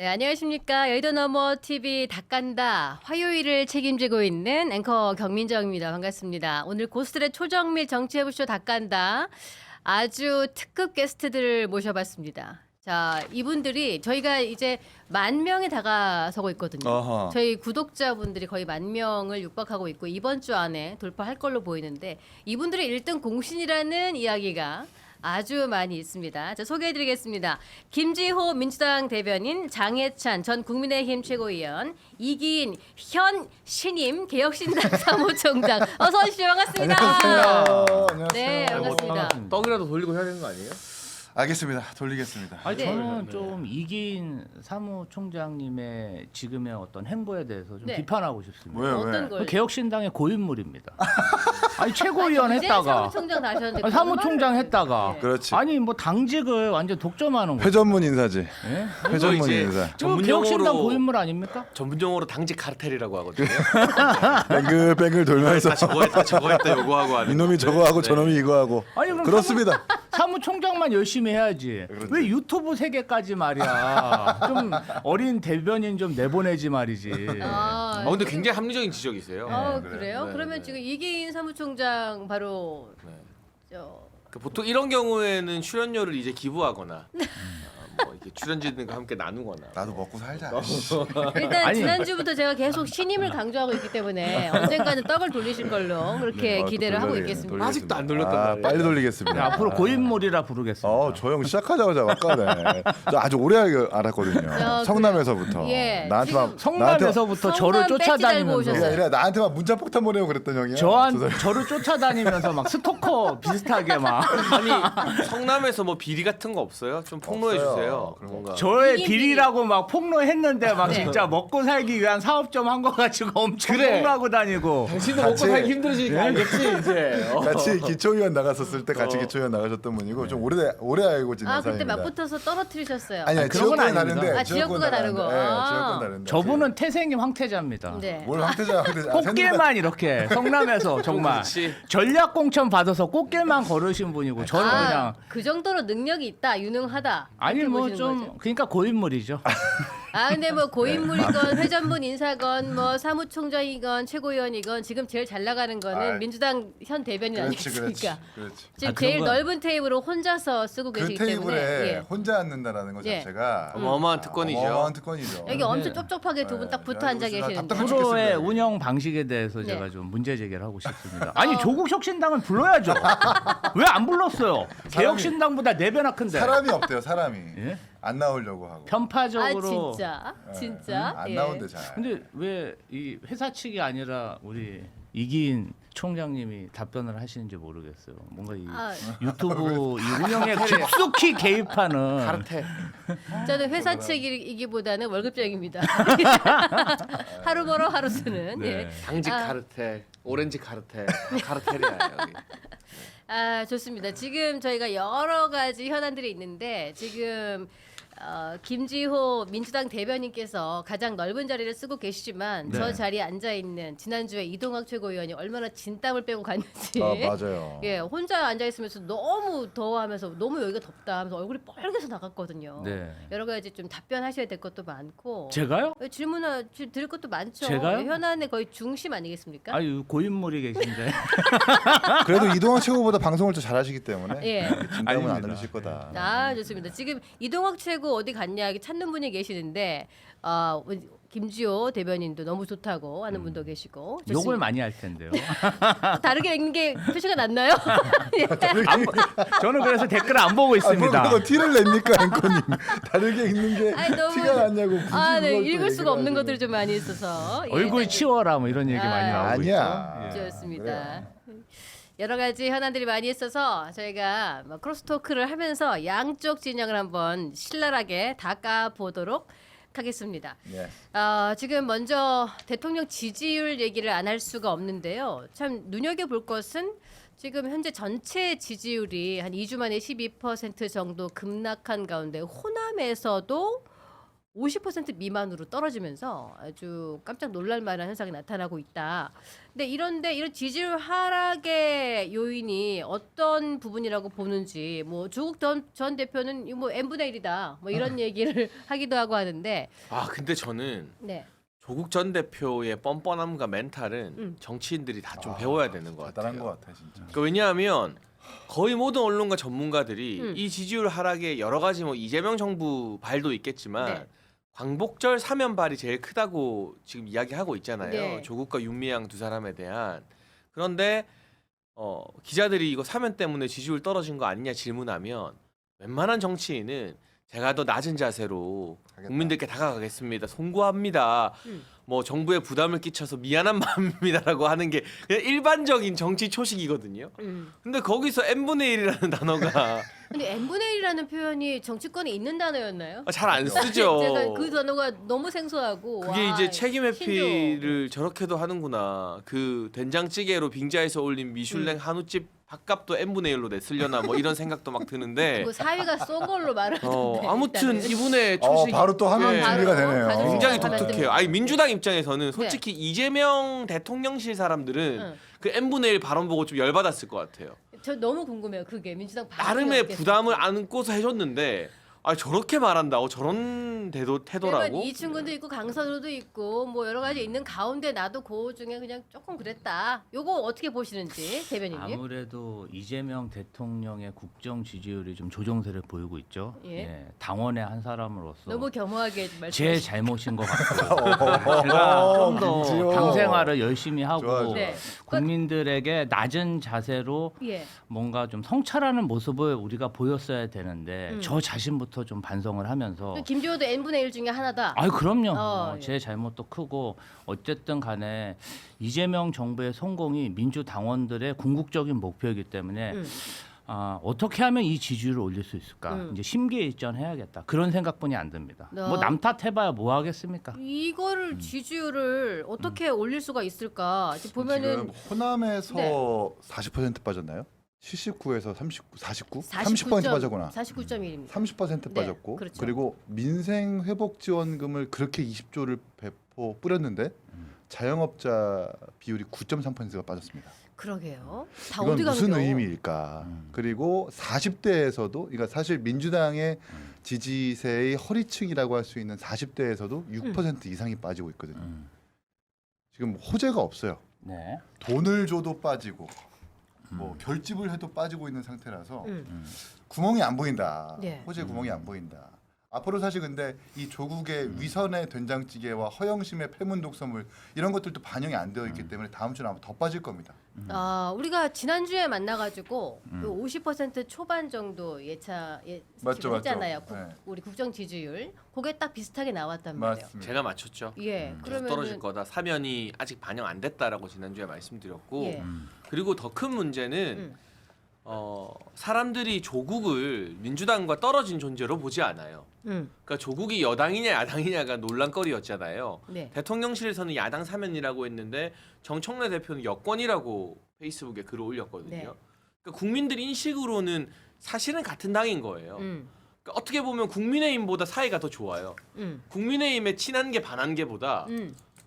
네, 안녕하십니까. 여의도 너머 TV 닭간다 화요일을 책임지고 있는 앵커 경민정입니다. 반갑습니다. 오늘 고스들의 초정밀 정치해부쇼 닭간다 아주 특급 게스트들을 모셔봤습니다. 자, 이분들이 저희가 이제 10,000명에 다가서고 있거든요. 어허. 저희 구독자분들이 거의 10,000명을 육박하고 있고 이번 주 안에 돌파할 걸로 보이는데 이분들의 1등 공신이라는 이야기가 아주 많이 있습니다. 자, 소개해드리겠습니다. 김지호 민주당 대변인, 장해찬 전 국민의힘 최고위원, 이기인 현 신임 개혁신당 사무총장. 어서 오십시오. 반갑습니다. 안녕하세요. 네, 반갑습니다. 떡이라도 돌리고 해야 되는 거 아니에요? 알겠습니다. 돌리겠습니다. 아니 네. 저는 좀 이기인 사무총장님의 지금의 어떤 행보에 대해서 좀 네. 비판하고 싶습니다. 왜? 어떤 걸? 개혁신당의 고인물입니다. 아니 최고위원 이제 했다가 사무총장 다 하셨는데 아니, 사무총장 했다가 네. 그렇지. 아니 뭐 당직을 완전 독점하는 거예요. 회전문 인사지. 예? 회전문 이제 인사. 저 개혁신당 고인물 아닙니까? 전문용어로 당직 카르텔이라고 하거든요. 뱅글뱅글 돌면서 다 저거 했다 요거하고 하는. 이놈이 저거 하고 네. 저놈이 이거 하고. 아니 그럼 그렇습니다. 사무총장만 열심히 해야지. 그렇지. 왜 유튜브 세계까지 말이야. 좀 어린 대변인 좀 내보내지 말이지. 아, 근데 굉장히 합리적인 지적이세요. 그래요? 네, 그러면 네. 지금 이기인 사무총장 바로 네. 저 그 보통 이런 경우에는 출연료를 이제 기부하거나 뭐 이렇게 출연진들과 함께 나누거나. 나도 먹고 살자. 일단 아니. 지난주부터 제가 계속 신임을 강조하고 있기 때문에 언젠가는 떡을 돌리실 걸로 그렇게 네, 기대를 하고 돌려야 있겠습니다. 아직도 안 돌렸단 아, 말이에요. 빨리 돌리겠습니다. 네, 앞으로 고인물이라 부르겠습니다. 저 형 시작하자마자 막가네. 저 아주 오래 알았거든요. 성남에서부터. 예, 나한테 막 지금 성남에서부터 저를 성남 배지 달고 쫓아다니면서 오셨어요. 이래 나한테 막 문자 폭탄 보내고 그랬던 형이야. 저를 쫓아다니면서 막 스토커 비슷하게 막 아니 성남에서 뭐 비리 같은 거 없어요? 좀 폭로해 없어요. 주세요. 그런 뭔가. 저의 이게 비리라고 막 폭로했는데 막 네. 진짜 먹고 살기 위한 사업점 한 거 가지고 엄청 그래. 폭로하고 다니고 당신도 같이- 먹고 살기 힘들어지니까 알겠지 이제. 같이 기초위원 나갔었을 때 같이 기초위원 나가셨던 분이고 좀 오래 알고 지낸 아 그때 사이입니다. 맞붙어서 떨어뜨리셨어요. 아니 그런 건 지역구는 아닙니다. 다른데 아, 지역구가 다르고. 다른데. 네, 아. 지역구는 다른데. 저분은 태생임 황태자입니다. 네. 뭘 황태자 꽃길만 이렇게 성남에서 정말 그렇지. 전략 공천 받아서 꽃길만 걸으신 분이고 저는 그냥 그 정도로 능력이 있다, 유능하다. 아니 이렇게 뭐 보시는 좀 거죠? 그러니까 고인물이죠. 아 근데 뭐 고인물이건 회전문 인사건 뭐 사무총장이건 최고위원이건 지금 제일 잘 나가는 거는 아, 민주당 현 대변인 그렇지 아니겠습니까? 그렇지. 지금 아, 제일 그런 건- 넓은 테이블을 혼자서 쓰고 그 계시기 테이블에 때문에 예. 혼자 앉는다라는 것 예. 자체가 어마어마한 특권이죠. 어마어마한 특권이죠. 여기 엄청 쩝쩝하게 두 분 딱 붙어 앉아 야, 이거 계시는데 답답한 프로의 죽겠습니다. 운영 방식에 대해서 네. 제가 좀 문제 제기를 하고 싶습니다. 아니 조국 혁신당은 불러야죠. 왜 안 불렀어요? 개혁신당보다 4배나 큰데. 사람이 없대요. 사람이 예? 안 나오려고 하고. 아 편파적으로. 진짜 안 예. 나온대 잘. 근데 왜 이 회사 측이 아니라 우리 이기인 총장님이 답변을 하시는지 모르겠어요. 뭔가 이 아, 유튜브 이 운영에 깊숙이 개입하는 카르텔. 저는 회사 측이기보다는 월급쟁입니다. 하루 벌어 하루 쓰는. 네. 예. 당직 아. 카르텔, 오렌지 카르텔, 카르텔이야 여기. 아 좋습니다. 지금 저희가 여러 가지 현안들이 있는데 지금 김지호 민주당 대변인께서 가장 넓은 자리를 쓰고 계시지만 네. 저 자리에 앉아 있는 지난주에 이동학 최고위원이 얼마나 진땀을 빼고 갔는지. 맞아요. 예, 혼자 앉아 있으면서 너무 더워하면서 너무 여기가 덥다 하면서 얼굴이 빨개서 나갔거든요. 네. 여러 가지 좀 답변하셔야 될 것도 많고. 제가요? 질문 드릴 것도 많죠. 제가요? 현안의 거의 중심 아니겠습니까? 아유 고인물이 계신데. 그래도 이동환 최고보다 방송을 더 잘하시기 때문에 예. 진담은 안 아닙니다. 들으실 거다. 아 좋습니다. 지금 이동학 최고 어디 갔냐 이렇게 찾는 분이 계시는데 김지호 대변인도 너무 좋다고 하는 분도 계시고 욕을 좋습니다. 많이 할 텐데요. 다르게 읽는 게 표시가 났나요? 예. 저는 그래서 댓글을 안 보고 있습니다. 그거 티를 냅니까 앵커님? 다르게 읽는 게 아니, 너무- 티가 났냐고. 굳이 아, 네 그걸 또 읽을 수가 얘기를 없는 하시고. 것들이 좀 많이 있어서 예. 얼굴 치워라 뭐 이런 얘기 많이 아, 나오고 아니야. 있죠. 예. 좋습니다. 여러 가지 현안들이 많이 있어서 저희가 크로스토크를 하면서 양쪽 진영을 한번 신랄하게 닦아보도록 하겠습니다. 예. 지금 먼저 대통령 지지율 얘기를 안 할 수가 없는데요. 참 눈여겨볼 것은 지금 현재 전체 지지율이 한 2주 만에 12% 정도 급락한 가운데 호남에서도 50% 미만으로 떨어지면서 아주 깜짝 놀랄 만한 현상이 나타나고 있다. 근데 이런데 이런 지지율 하락의 요인이 어떤 부분이라고 보는지 뭐 조국 전 대표는 이거 뭐 n분의 1이다 뭐 이런 얘기를 하기도 하고 하는데 아 근데 저는 네. 조국 전 대표의 뻔뻔함과 멘탈은 정치인들이 다 좀 배워야 되는 것 대단한 같아요. 것 같아 진짜. 그러니까 왜냐하면 거의 모든 언론과 전문가들이 이 지지율 하락에 여러 가지 뭐 이재명 정부 발도 있겠지만 네. 광복절 사면발이 제일 크다고 지금 이야기하고 있잖아요. 네. 조국과 윤미향 두 사람에 대한. 그런데 기자들이 이거 사면 때문에 지지율 떨어진 거 아니냐 질문하면 웬만한 정치인은 제가 더 낮은 자세로 하겠다. 국민들께 다가가겠습니다. 송구합니다. 뭐 정부에 부담을 끼쳐서 미안한 마음입니다라고 하는 게 그냥 일반적인 정치 초식이거든요. 근데 거기서 n분의 1이라는 단어가 근데 n분의 1이라는 표현이 정치권에 있는 단어였나요? 잘 안 쓰죠. 제가 그 단어가 너무 생소하고 그게 와, 이제 책임 신조어. 회피를 저렇게도 하는구나. 그 된장찌개로 빙자해서 올린 미슐랭 한우집 밥값도 n분의 1로 냈으려나 뭐 이런 생각도 막 드는데 뭐 사위가 쏜 걸로 말하는데 아무튼 일단은. 이분의 초식 바로 또 하나는 예, 준비가 바로 되네요. 가족 굉장히 하나 독특해요. 때문에. 아니 민주당 입장에서는 솔직히 이재명 대통령실 사람들은 응. 그 n분의 1 발언 보고 좀 열받았을 것 같아요. 저 너무 궁금해요. 그게 민주당 나름의 어떻게 부담을 안고서 해줬는데 저렇게 말한다고 저런 태도라고? 이충근도 있고 강선우도 있고 뭐 여러 가지 있는 가운데 나도 그 중에 그냥 조금 그랬다. 요거 어떻게 보시는지 대변인님. 아무래도 이재명 대통령의 국정 지지율이 좀 조정세를 보이고 있죠. 예. 당원의 한 사람으로서 너무 겸허하게 제 말씀하시죠. 잘못인 것 같고요. 제가 좀 더 김지호. 당 생활을 열심히 하고 좋아, 좋아. 네. 국민들에게 낮은 자세로 예. 뭔가 좀 성찰하는 모습을 우리가 보였어야 되는데 저 자신부터 좀 반성을 하면서 김지호도 n분의 1 중에 하나다. 아유 그럼요. 예. 제 잘못도 크고 어쨌든 간에 이재명 정부의 성공이 민주당원들의 궁극적인 목표이기 때문에 어떻게 하면 이 지지율을 올릴 수 있을까? 이제 심기일전해야겠다. 그런 생각뿐이 안 듭니다. 뭐 남 탓해봐야 뭐 하겠습니까? 이거를 지지율을 어떻게 올릴 수가 있을까? 지금 보면은 지금 호남에서 네. 40% 빠졌나요? 79에서 39, 49? 49 30% 빠졌구나. 49.1입니다. 30% 네, 빠졌고 그렇죠. 그리고 민생 회복 지원금을 그렇게 20조를 뿌렸는데 자영업자 비율이 9.3%가 빠졌습니다. 그러게요. 다 이건 어디 무슨 가는겨? 의미일까? 그리고 40대에서도 그러니까 사실 민주당의 지지세의 허리층이라고 할 수 있는 40대에서도 6% 이상이 빠지고 있거든요. 지금 호재가 없어요. 네. 돈을 줘도 빠지고 뭐 결집을 해도 빠지고 있는 상태라서 구멍이 안 보인다. 네. 호재 구멍이 안 보인다. 앞으로 사실 근데 이 조국의 위선의 된장찌개와 허영심의 패문 독서물 이런 것들도 반영이 안 되어 있기 때문에 다음 주는 아마 더 빠질 겁니다. 우리가 지난주에 만나가지고 그 50% 초반 정도 맞죠, 했잖아요. 맞죠. 네. 우리 국정 지지율. 그게 딱 비슷하게 나왔단 말이에요. 맞습니다. 제가 맞췄죠. 예, 계속 떨어질 거다. 사면이 아직 반영 안 됐다라고 지난주에 말씀드렸고 예. 그리고 더 큰 문제는 사람들이 조국을 민주당과 떨어진 존재로 보지 않아요. 그러니까 조국이 여당이냐 야당이냐가 논란거리였잖아요. 네. 대통령실에서는 야당 사면이라고 했는데 정청래 대표는 여권이라고 페이스북에 글을 올렸거든요. 네. 그러니까 국민들 인식으로는 사실은 같은 당인 거예요. 음, 그러니까 어떻게 보면 국민의힘보다 사이가 더 좋아요. 국민의힘에 친한 게 반한 게보다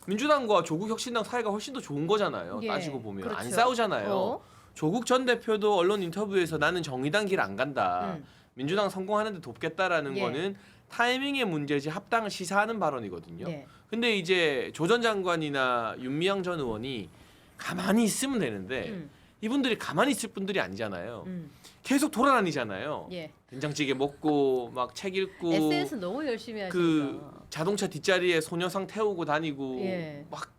민주당과 조국혁신당 사이가 훨씬 더 좋은 거잖아요. 예, 따지고 보면 그렇죠. 안 싸우잖아요. 조국 전 대표도 언론 인터뷰에서 나는 정의당 길 안 간다. 민주당 성공하는데 돕겠다라는 예. 거는 타이밍의 문제지 합당을 시사하는 발언이거든요. 네. 근데 이제 조 전 장관이나 윤미향 전 의원이 가만히 있으면 되는데 이분들이 가만히 있을 분들이 아니잖아요. 계속 돌아다니잖아요. 예. 된장찌개 먹고 막 책 읽고 SNS 너무 열심히 하시니까. 그 자동차 뒷자리에 소녀상 태우고 다니고 예. 막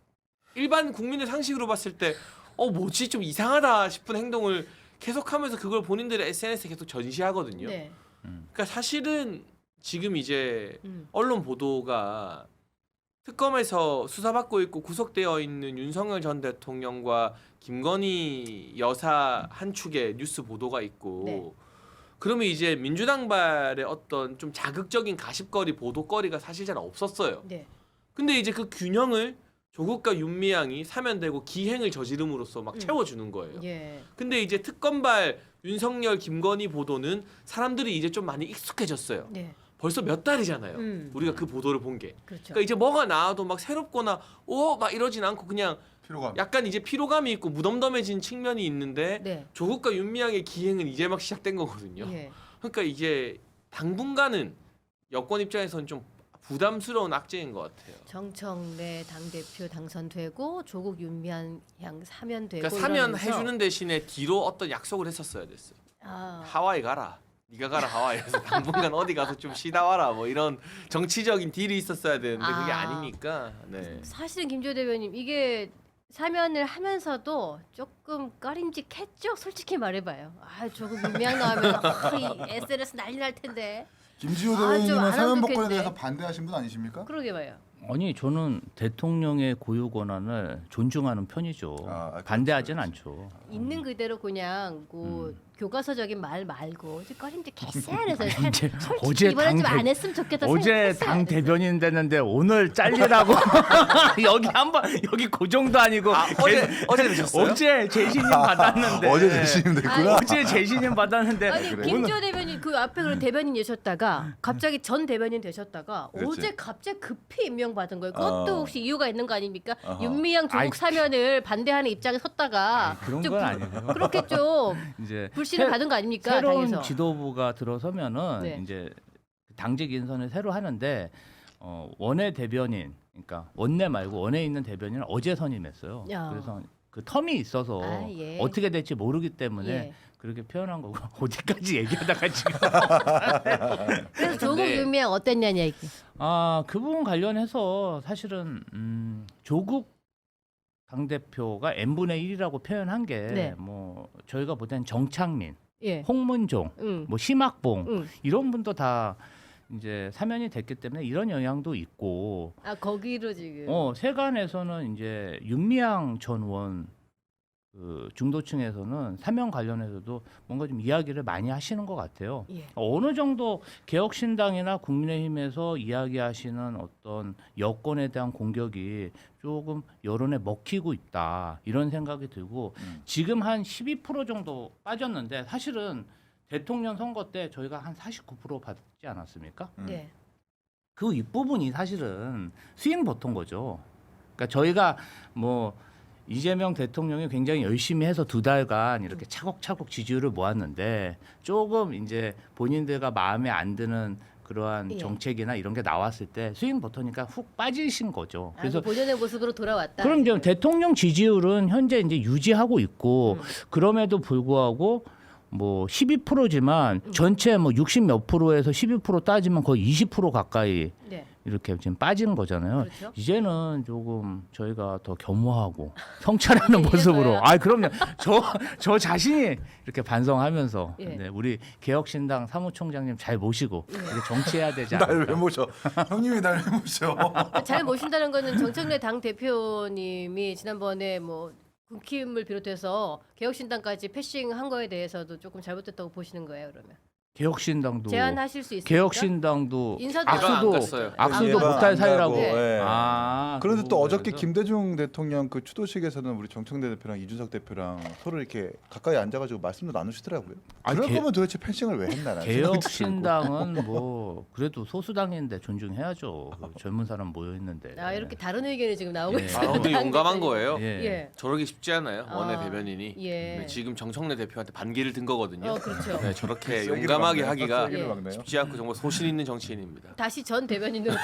일반 국민의 상식으로 봤을 때 뭐지 좀 이상하다 싶은 행동을 계속하면서 그걸 본인들의 SNS에 계속 전시하거든요. 네. 그러니까 사실은 지금 이제 언론 보도가 특검에서 수사받고 있고 구속되어 있는 윤석열 전 대통령과 김건희 여사 한 축의 뉴스 보도가 있고 네. 그러면 이제 민주당발의 어떤 좀 자극적인 가십거리 보도거리가 사실 잘 없었어요. 네. 근데 이제 그 균형을 조국과 윤미향이 사면되고 기행을 저지름으로써 막 채워주는 거예요. 예. 근데 이제 특검발 윤석열, 김건희 보도는 사람들이 이제 좀 많이 익숙해졌어요. 네. 벌써 몇 달이잖아요. 우리가 그 보도를 본 게. 그렇죠. 그러니까 이제 뭐가 나와도 막 새롭거나 막 이러진 않고 그냥 피로감. 약간 이제 피로감이 있고 무덤덤해진 측면이 있는데 네. 조국과 윤미향의 기행은 이제 막 시작된 거거든요. 예. 그러니까 이제 당분간은 여권 입장에서는 좀 부담스러운 악재인 것 같아요. 정청래 당대표 당선되고 조국 윤미향 사면되고 그러니까 사면 이러면서 해주는 대신에 뒤로 어떤 약속을 했었어야 됐어요. 아, 하와이 가라. 네가 가라 하와이에서 당분간 어디 가서 좀 쉬다 와라. 뭐 이런 정치적인 딜이 있었어야 되는데 그게 아. 아니니까. 네. 사실은 김지호 대변인 이게 사면을 하면서도 조금 꺼림직했죠. 솔직히 말해봐요. 아 조국 윤미향 나오면 이 SNS 난리 날 텐데. 김지호 아, 좀안 대변인은 하면 사면 복권에 좋겠네. 대해서 반대하신 분 아니십니까? 그러게 봐요. 아니 저는 대통령의 고유 권한을 존중하는 편이죠. 그렇죠, 반대하진 그렇죠. 않죠. 있는 그대로 그냥 그 교과서적인 말 말고 이제 꺼림직 개쎄해서 이제 솔직히 어제 이번에 좀 당 안 했으면 좋겠다. 어제 생각했어야 당 됐어요. 대변인 됐는데 오늘 잘리라고 여기 한번 여기 그 정도 아니고 어제 되셨어요? 어제 재신임 받았는데 어제 재신임 됐구나. 어제 재신임 받았는데 아니 그래. 김지호 대변인 그 앞에 그런 대변인이셨다가 갑자기 전 대변인 되셨다가 그렇지. 어제 갑자기 급히 임명받은 거예요. 그것도 혹시 이유가 있는 거 아닙니까? 어허. 윤미향 조국 아이, 사면을 반대하는 입장에 섰다가 그런 좀 건 아니고요. 그렇게 좀 이제 불신을 받은 거 아닙니까? 새로운 당에서. 지도부가 들어서면은 네. 이제 당직 인선을 새로 하는데 원외 대변인 그러니까 원내 말고 원외에 있는 대변인을 어제 선임했어요. 야. 그래서 그 텀이 있어서 아, 예. 어떻게 될지 모르기 때문에 예. 그렇게 표현한 거고 어디까지 얘기하다가 지금 그래서 조국 네. 윤미향 어땠냐는 얘기. 그 부분 관련해서 사실은 조국 당대표가 n분의 1이라고 표현한 게 네. 뭐 저희가 볼 땐 정창민, 예. 홍문종, 응. 뭐 심학봉 응. 이런 분도 다 이제 사면이 됐기 때문에 이런 영향도 있고 아 거기로 지금. 세간에서는 이제 윤미향 전 의원 그 중도층에서는 사면 관련해서도 뭔가 좀 이야기를 많이 하시는 것 같아요. 예. 어느 정도 개혁신당이나 국민의힘에서 이야기하시는 어떤 여권에 대한 공격이 조금 여론에 먹히고 있다 이런 생각이 들고 지금 한 12% 정도 빠졌는데 사실은 대통령 선거 때 저희가 한 49% 받지 않았습니까? 예. 그 윗부분이 사실은 수행 보통 거죠. 그러니까 저희가 뭐 이재명 대통령이 굉장히 열심히 해서 2달간 이렇게 차곡차곡 지지율을 모았는데 조금 이제 본인들과 마음에 안 드는 그러한 예. 정책이나 이런 게 나왔을 때 스윙 버터니까 훅 빠지신 거죠. 그래서 그래서 본연의 모습으로 돌아왔다. 그럼 이제 대통령 지지율은 현재 이제 유지하고 있고 그럼에도 불구하고 뭐 12%지만 전체 뭐 60 몇 프로에서 12% 따지면 거의 20% 가까이 네. 이렇게 지금 빠진 거잖아요. 그렇죠. 이제는 조금 저희가 더 겸허하고 성찰하는 이제 모습으로. 이제서야. 그럼요. 저 자신이 이렇게 반성하면서 예. 네, 우리 개혁신당 사무총장님 잘 모시고 이렇게 정치해야 되지 날 왜 않을까. 모셔? 형님이 날 왜 모셔? 잘 모신다는 거는 정청래 당 대표님이 지난번에 뭐 국힘을 비롯해서 개혁신당까지 패싱한 거에 대해서도 조금 잘못됐다고 보시는 거예요, 그러면? 개혁신당도 제안하실 수 있습니까? 개혁신당도 인사도 안 악수도 갔어요. 악수도 예방 못할 안 사이라고. 가고, 예. 그 그런데 또 어저께 부분에서. 김대중 대통령 그 추도식에서는 우리 정청래 대표랑 이준석 대표랑 서로 이렇게 가까이 앉아가지고 말씀도 나누시더라고요. 아니, 그럴 거면 도대체 펜싱을 왜 했나? 개혁신당은 뭐 그래도 소수당인데 존중해야죠. 그 젊은 사람 모여 있는데. 아, 이렇게 다른 의견이 지금 나오고 예. 있어요. 근데 용감한 거예요. 예. 예. 저러기 쉽지 않아요. 원내 아, 대변인이. 예. 네, 지금 정청래 대표한테 반기를 든 거거든요. 그렇죠. 네, 저렇게 세기를 용감하게 막네요. 하기가 세기를 예. 막네요. 쉽지 않고 정말 소신 있는 정치인입니다. 다시 전 대변인으로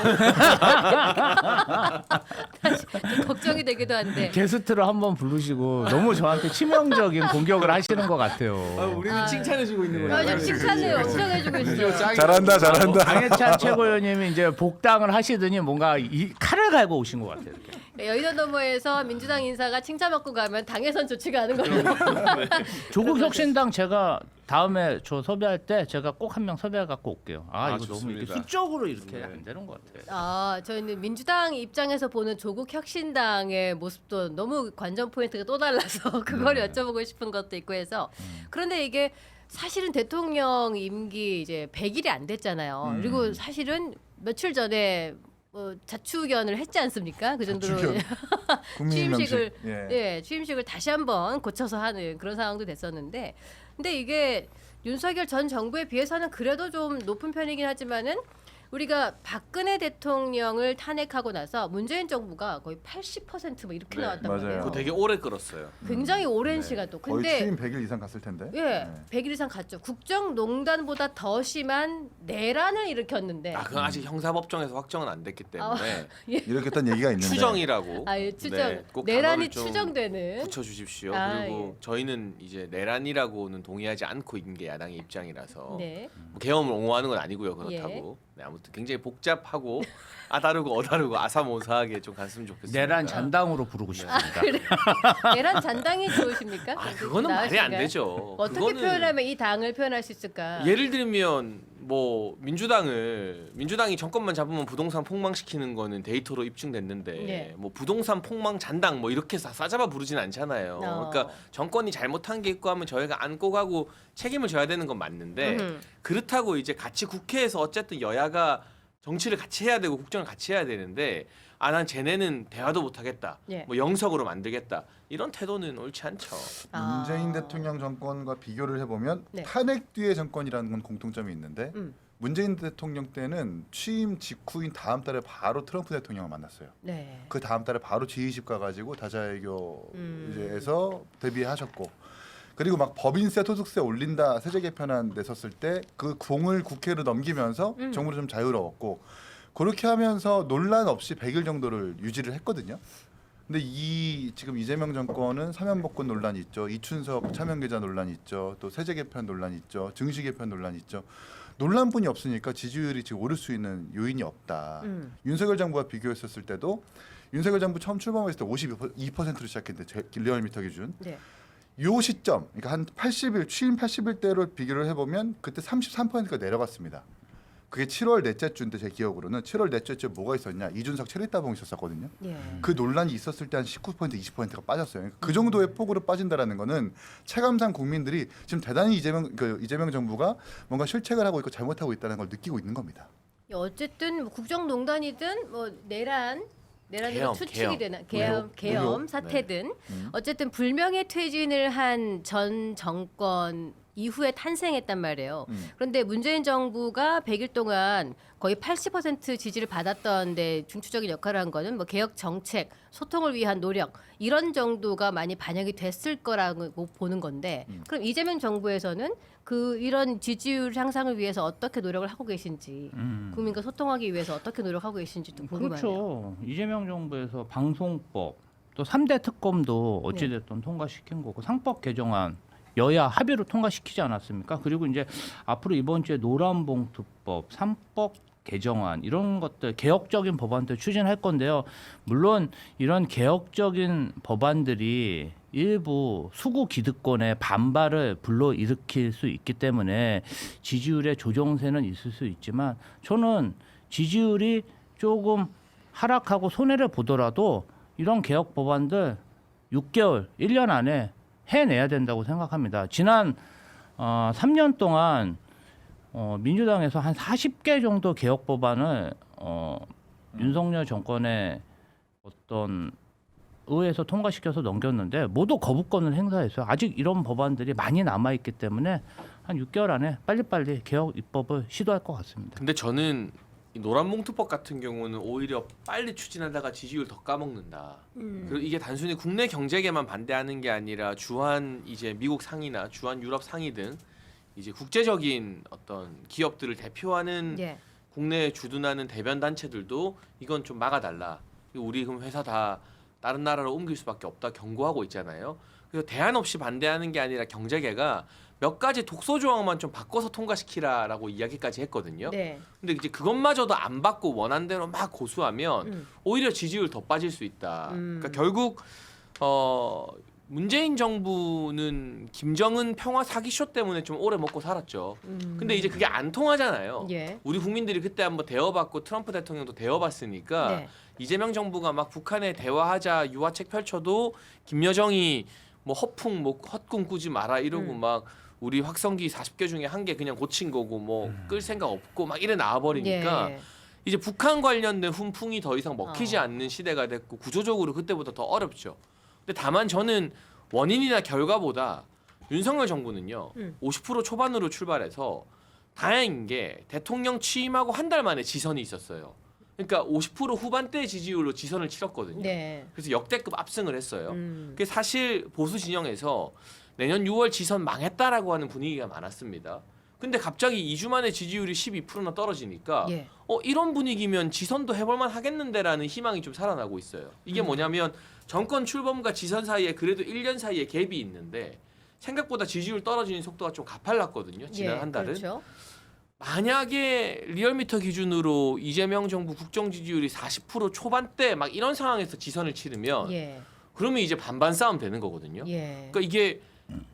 다시 좀 걱정이 되기도 한데. 게스트로 한번 부르시고 너무 저한테 치명적인 공격을 하시는 것 같아요. 우리는 칭찬해주고 있는 아, 좀 칭찬을 엄청 해주고 있어요. 잘한다, 잘한다. 강해찬 최고위원님이 이제 복당을 하시더니 뭔가 이 칼을 갈고 오신 것 같아요. 이렇게. 여의도 너머에서 민주당 인사가 칭찬받고 가면 당에선 좋지가 않은 거예요. 조국 혁신당 제가 다음에 저 섭외할 때 제가 꼭 한 명 섭외해 갖고 올게요. 이거 너무 좋습니다. 이렇게 수적으로 이렇게 네. 안 되는 것 같아요. 저희는 민주당 입장에서 보는 조국 혁신당의 모습도 너무 관전 포인트가 또 달라서 그걸 여쭤보고 싶은 것도 있고 해서 그런데 이게 사실은 대통령 임기 이제 100일이 안 됐잖아요. 그리고 사실은 며칠 전에 자추견을 했지 않습니까? 그 정도로 자추견. 국민 명식. 취임식을 예. 취임식을 다시 한번 고쳐서 하는 그런 상황도 됐었는데, 근데 이게 윤석열 전 정부에 비해서는 그래도 좀 높은 편이긴 하지만은 우리가 박근혜 대통령을 탄핵하고 나서 문재인 정부가 거의 80%뭐 이렇게 네, 나왔단 맞아요. 말이에요. 그거 되게 오래 끌었어요. 굉장히 오랜 네. 시간 또. 거의 근데 취임 100일 이상 갔을 텐데. 예, 네. 100일 이상 갔죠. 국정농단보다 더 심한 내란을 일으켰는데. 아, 그건 아직 형사법정에서 확정은 안 됐기 때문에 이렇게 했던 얘기가 있는데. 추정이라고. 아, 예, 추정. 네, 꼭 내란이 단어를 좀 추정되는. 붙여주십시오. 아, 그리고 예. 저희는 이제 내란이라고는 동의하지 않고 있는 게 야당의 입장이라서 네. 뭐 계엄을 옹호하는 건 아니고요. 그렇다고. 네, 아무튼 굉장히 복잡하고 아다르고 어다르고 아사모사하게 좀 갔으면 좋겠습니다. 내란 잔당으로 부르고 싶습니다. 내란 잔당이 좋으십니까? 아, 그거는 말이 안 나으신가요? 되죠. 어떻게 그거는 표현하면 이 당을 표현할 수 있을까? 예를 들면 뭐 민주당이 정권만 잡으면 부동산 폭망시키는 거는 데이터로 입증됐는데 네. 뭐 부동산 폭망 잔당 뭐 이렇게 싸잡아 부르진 않잖아요. 그러니까 정권이 잘못한 게 있고 하면 저희가 안고 가고 책임을 져야 되는 건 맞는데 음흠. 그렇다고 이제 같이 국회에서 어쨌든 여야가 정치를 같이 해야 되고 국정을 같이 해야 되는데 아 난 쟤네는 대화도 못 하겠다. 예. 뭐 영석으로 만들겠다. 이런 태도는 옳지 않죠. 문재인 아. 대통령 정권과 비교를 해보면 네. 탄핵 뒤의 정권이라는 건 공통점이 있는데 음. 문재인 대통령 때는 취임 직후인 다음 달에 바로 트럼프 대통령을 만났어요. 네. 그 다음 달에 바로 G20 가가지고 다자애교에서 데뷔하셨고 그리고 막 법인세 소득세 올린다 세제 개편안 냈었을 때 그 공을 국회로 넘기면서 정부를 좀 자유로웠고 그렇게 하면서 논란 없이 100일 정도를 유지를 했거든요. 근데 이 지금 이재명 정권은 사면복권 논란이 있죠. 이춘석 차명 계좌 논란이 있죠. 또 세제 개편 논란이 있죠. 증시 개편 논란이 있죠. 논란뿐이 없으니까 지지율이 지금 오를 수 있는 요인이 없다. 윤석열 정부와 비교했었을 때도 윤석열 정부 처음 출범했을 때 52%로 시작했는데 리얼미터 기준. 네. 요 시점, 그러니까 한 80일 취임 80일 때로 비교를 해보면 그때 33%가 내려갔습니다. 그게 7월 넷째 주인데 제 기억으로는 7월 넷째 주에 뭐가 있었냐? 이준석 체리따봉이 있었거든요. 예. 그 논란이 있었을 때 한 19% 20%가 빠졌어요. 그러니까 그 정도의 폭으로 빠진다라는 거는 체감상 국민들이 지금 대단히 이재명 정부가 뭔가 실책을 하고 있고 잘못하고 있다는 걸 느끼고 있는 겁니다. 어쨌든 뭐 국정농단이든 뭐 내란으로 계엄, 추측이 계엄. 되는 의혹, 계엄 의혹. 사태든 어쨌든 불명예 퇴진을 한 전 정권 이후에 탄생했단 말이에요. 그런데 문재인 정부가 100일 동안 거의 80% 지지를 받았던데 중추적인 역할을 한 거는 뭐 개혁 정책, 소통을 위한 노력 이런 정도가 많이 반영이 됐을 거라고 보는 건데 그럼 이재명 정부에서는 그 이런 지지율 향상을 위해서 어떻게 노력을 하고 계신지 국민과 소통하기 위해서 어떻게 노력하고 계신지 좀 궁금하네요. 그렇죠. 이재명 정부에서 방송법 또 3대 특검도 네. 어찌됐든 통과시킨 거고 상법 개정안 여야 합의로 통과시키지 않았습니까? 그리고 이제 앞으로 이번 주에 노란봉투법, 3법 개정안 이런 것들 개혁적인 법안들 추진할 건데요. 물론 이런 개혁적인 법안들이 일부 수구 기득권의 반발을 불러일으킬 수 있기 때문에 지지율의 조정세는 있을 수 있지만 저는 지지율이 조금 하락하고 손해를 보더라도 이런 개혁 법안들 6개월, 1년 안에 해내야 된다고 생각합니다. 지난 3년 동안 민주당에서 한 40개 정도 개혁 법안을 윤석열 정권의 어떤 의회에서 통과시켜서 넘겼는데 모두 거부권을 행사했어요. 아직 이런 법안들이 많이 남아있기 때문에 한 6개월 안에 빨리빨리 개혁 입법을 시도할 것 같습니다. 근데 저는 이 노란봉투법 같은 경우는 오히려 빨리 추진하다가 지지율 더 까먹는다. 그리고 이게 단순히 국내 경제계만 반대하는 게 아니라 주한 이제 미국 상이나 주한 유럽 상이 등 이제 국제적인 어떤 기업들을 대표하는 예. 국내에 주둔하는 대변 단체들도 이건 좀 막아달라. 우리 그럼 회사 다 다른 나라로 옮길 수밖에 없다 경고하고 있잖아요. 그래서 대안 없이 반대하는 게 아니라 경제계가 몇 가지 독소 조항만 좀 바꿔서 통과시키라라고 이야기까지 했거든요. 네. 근데 이제 그것마저도 안 받고 원한 대로 막 고수하면 오히려 지지율 더 빠질 수 있다. 그러니까 결국 문재인 정부는 김정은 평화 사기쇼 때문에 좀 오래 먹고 살았죠. 근데 이제 그게 안 통하잖아요. 예. 우리 국민들이 그때 한번 대어받고 트럼프 대통령도 대어봤으니까 네. 이재명 정부가 막 북한에 대화하자 유화책 펼쳐도 김여정이 뭐 허풍 뭐 헛꿈 꾸지 마라 이러고 막 우리 확성기 40개 중에 한 개 그냥 고친 거고 뭐 끌 생각 없고 막 이래 나와버리니까 예. 이제 북한 관련된 훈풍이 더 이상 먹히지 않는 시대가 됐고 구조적으로 그때보다 더 어렵죠. 근데 다만 저는 원인이나 결과보다 윤석열 정부는요 50% 초반으로 출발해서 다행인 게 대통령 취임하고 한 달 만에 지선이 있었어요. 그러니까 50% 후반대 지지율로 지선을 치렀거든요. 네. 그래서 역대급 압승을 했어요. 음. 그게 사실 보수 진영에서 내년 6월 지선 망했다라고 하는 분위기가 많았습니다. 근데 갑자기 2주 만에 지지율이 12%나 떨어지니까 예. 이런 분위기면 지선도 해볼만 하겠는데라는 희망이 좀 살아나고 있어요. 이게 뭐냐면 정권 출범과 지선 사이에 그래도 1년 사이에 갭이 있는데 생각보다 지지율 떨어지는 속도가 좀 가팔랐거든요. 지난 예, 한 달은. 그렇죠. 만약에 리얼미터 기준으로 이재명 정부 국정 지지율이 40% 초반대 막 이런 상황에서 지선을 치르면 예. 그러면 이제 반반 싸움 되는 거거든요. 예. 그러니까 이게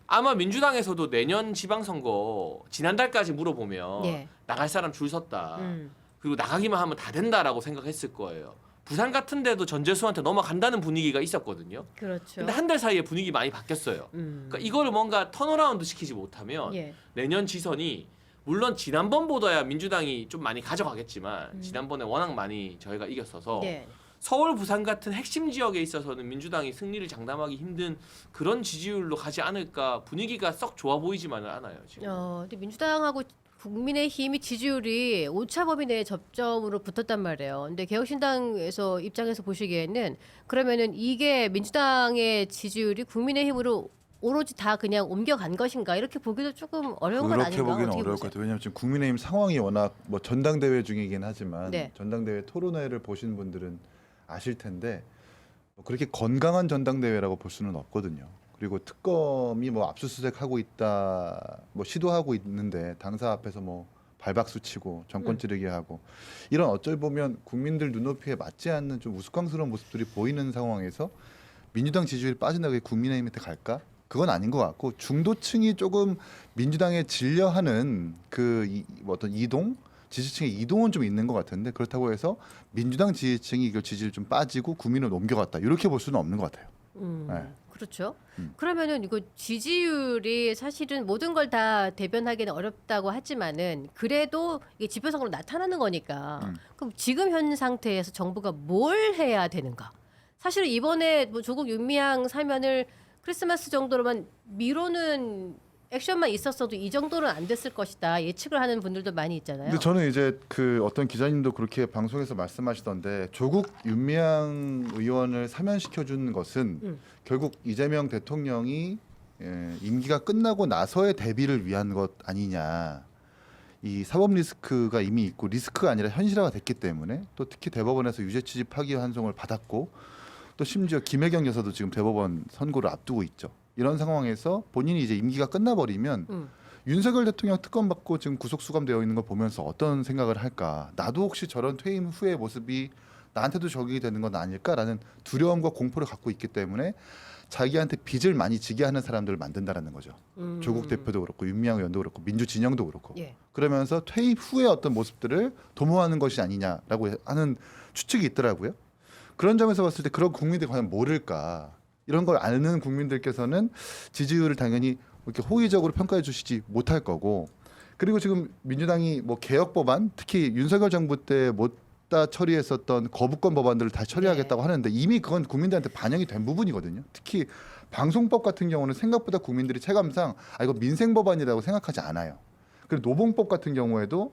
아마 민주당에서도 내년 지방선거 지난달까지 물어보면 예. 나갈 사람 줄 섰다. 음. 그리고 나가기만 하면 다 된다라고 생각했을 거예요. 부산 같은 데도 전재수한테 넘어간다는 분위기가 있었거든요. 그렇죠. 근데 한 달 사이에 분위기 많이 바뀌었어요. 그러니까 이거를 뭔가 턴어라운드 시키지 못하면 예. 내년 지선이 물론 지난번보다야 민주당이 좀 많이 가져가겠지만 지난번에 워낙 많이 저희가 이겼어서 예. 서울, 부산 같은 핵심 지역에 있어서는 민주당이 승리를 장담하기 힘든 그런 지지율로 가지 않을까. 분위기가 썩 좋아 보이지만은 않아요 지금. 근데 민주당하고 국민의힘이 지지율이 오차 범위 내에 접점으로 붙었단 말이에요. 근데 개혁신당에서 입장에서 보시기에는 그러면은 이게 민주당의 지지율이 국민의힘으로 오로지 다 그냥 옮겨간 것인가 이렇게 보기도 조금 어려운 건 그렇게 아닌가? 보기는 어떻게 어려울 것 보세요? 같아요. 왜냐하면 지금 국민의힘 상황이 워낙 뭐 전당대회 중이긴 하지만 네. 전당대회 토론회를 보신 분들은 아실 텐데 뭐 그렇게 건강한 전당대회라고 볼 수는 없거든요. 그리고 특검이 뭐 압수수색하고 있다, 뭐 시도하고 있는데 당사 앞에서 뭐 발박수 치고 정권 찌르기 하고 이런 어쩔 보면 국민들 눈높이에 맞지 않는 좀 우스꽝스러운 모습들이 보이는 상황에서 민주당 지지율이 빠진다고 국민의힘한테 갈까? 그건 아닌 것 같고 중도층이 조금 민주당에 질려하는 뭐 어떤 이동 지지층의 이동은 좀 있는 것 같은데 그렇다고 해서 민주당 지지층이 이걸 지지를 좀 빠지고 국민을 옮겨갔다 이렇게 볼 수는 없는 것 같아요. 네. 그렇죠. 그러면은 이거 지지율이 사실은 모든 걸 다 대변하기는 어렵다고 하지만은 그래도 이게 지표상으로 나타나는 거니까 그럼 지금 현 상태에서 정부가 뭘 해야 되는가? 사실은 이번에 뭐 조국 윤미향 사면을 크리스마스 정도로만 미루는 액션만 있었어도 이 정도는 안 됐을 것이다 예측을 하는 분들도 많이 있잖아요. 근데 저는 이제 그 어떤 기자님도 그렇게 방송에서 말씀하시던데 조국 윤미향 의원을 사면시켜 준 것은 결국 이재명 대통령이 임기가 끝나고 나서의 대비를 위한 것 아니냐. 이 사법 리스크가 이미 있고 리스크가 아니라 현실화가 됐기 때문에 또 특히 대법원에서 유죄 취지 파기 환송을 받았고 또 심지어 김혜경 여사도 지금 대법원 선고를 앞두고 있죠. 이런 상황에서 본인이 이제 임기가 끝나버리면 윤석열 대통령 특검 받고 지금 구속 수감되어 있는 걸 보면서 어떤 생각을 할까? 나도 혹시 저런 퇴임 후의 모습이 나한테도 적용이 되는 건 아닐까라는 두려움과 공포를 갖고 있기 때문에 자기한테 빚을 많이 지게 하는 사람들을 만든다라는 거죠. 조국 대표도 그렇고 윤미향 의원도 그렇고 민주 진영도 그렇고 예. 그러면서 퇴임 후의 어떤 모습들을 도모하는 것이 아니냐라고 하는 추측이 있더라고요. 그런 점에서 봤을 때 그런 국민들이 과연 모를까? 이런 걸 아는 국민들께서는 지지율을 당연히 이렇게 호의적으로 평가해 주시지 못할 거고 그리고 지금 민주당이 뭐 개혁 법안 특히 윤석열 정부 때 못다 처리했었던 거부권 법안들을 다 처리하겠다고 하는데 이미 그건 국민들한테 반영이 된 부분이거든요. 특히 방송법 같은 경우는 생각보다 국민들이 체감상 이거 민생 법안이라고 생각하지 않아요. 그리고 노봉법 같은 경우에도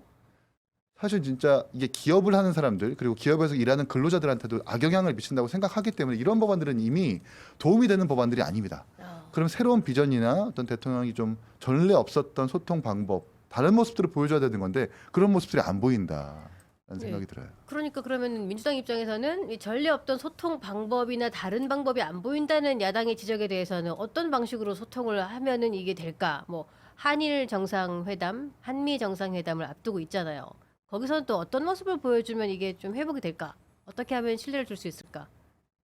사실 진짜 이게 기업을 하는 사람들 그리고 기업에서 일하는 근로자들한테도 악영향을 미친다고 생각하기 때문에 이런 법안들은 이미 도움이 되는 법안들이 아닙니다. 그럼 새로운 비전이나 어떤 대통령이 좀 전례 없었던 소통 방법 다른 모습들을 보여줘야 되는 건데 그런 모습들이 안 보인다라는 생각이 들어요. 그러니까 그러면 민주당 입장에서는 이 전례 없던 소통 방법이나 다른 방법이 안 보인다는 야당의 지적에 대해서는 어떤 방식으로 소통을 하면은 이게 될까? 뭐 한일 정상회담, 한미 정상회담을 앞두고 있잖아요. 거기서는 또 어떤 모습을 보여주면 이게 좀 회복이 될까? 어떻게 하면 신뢰를 줄 수 있을까?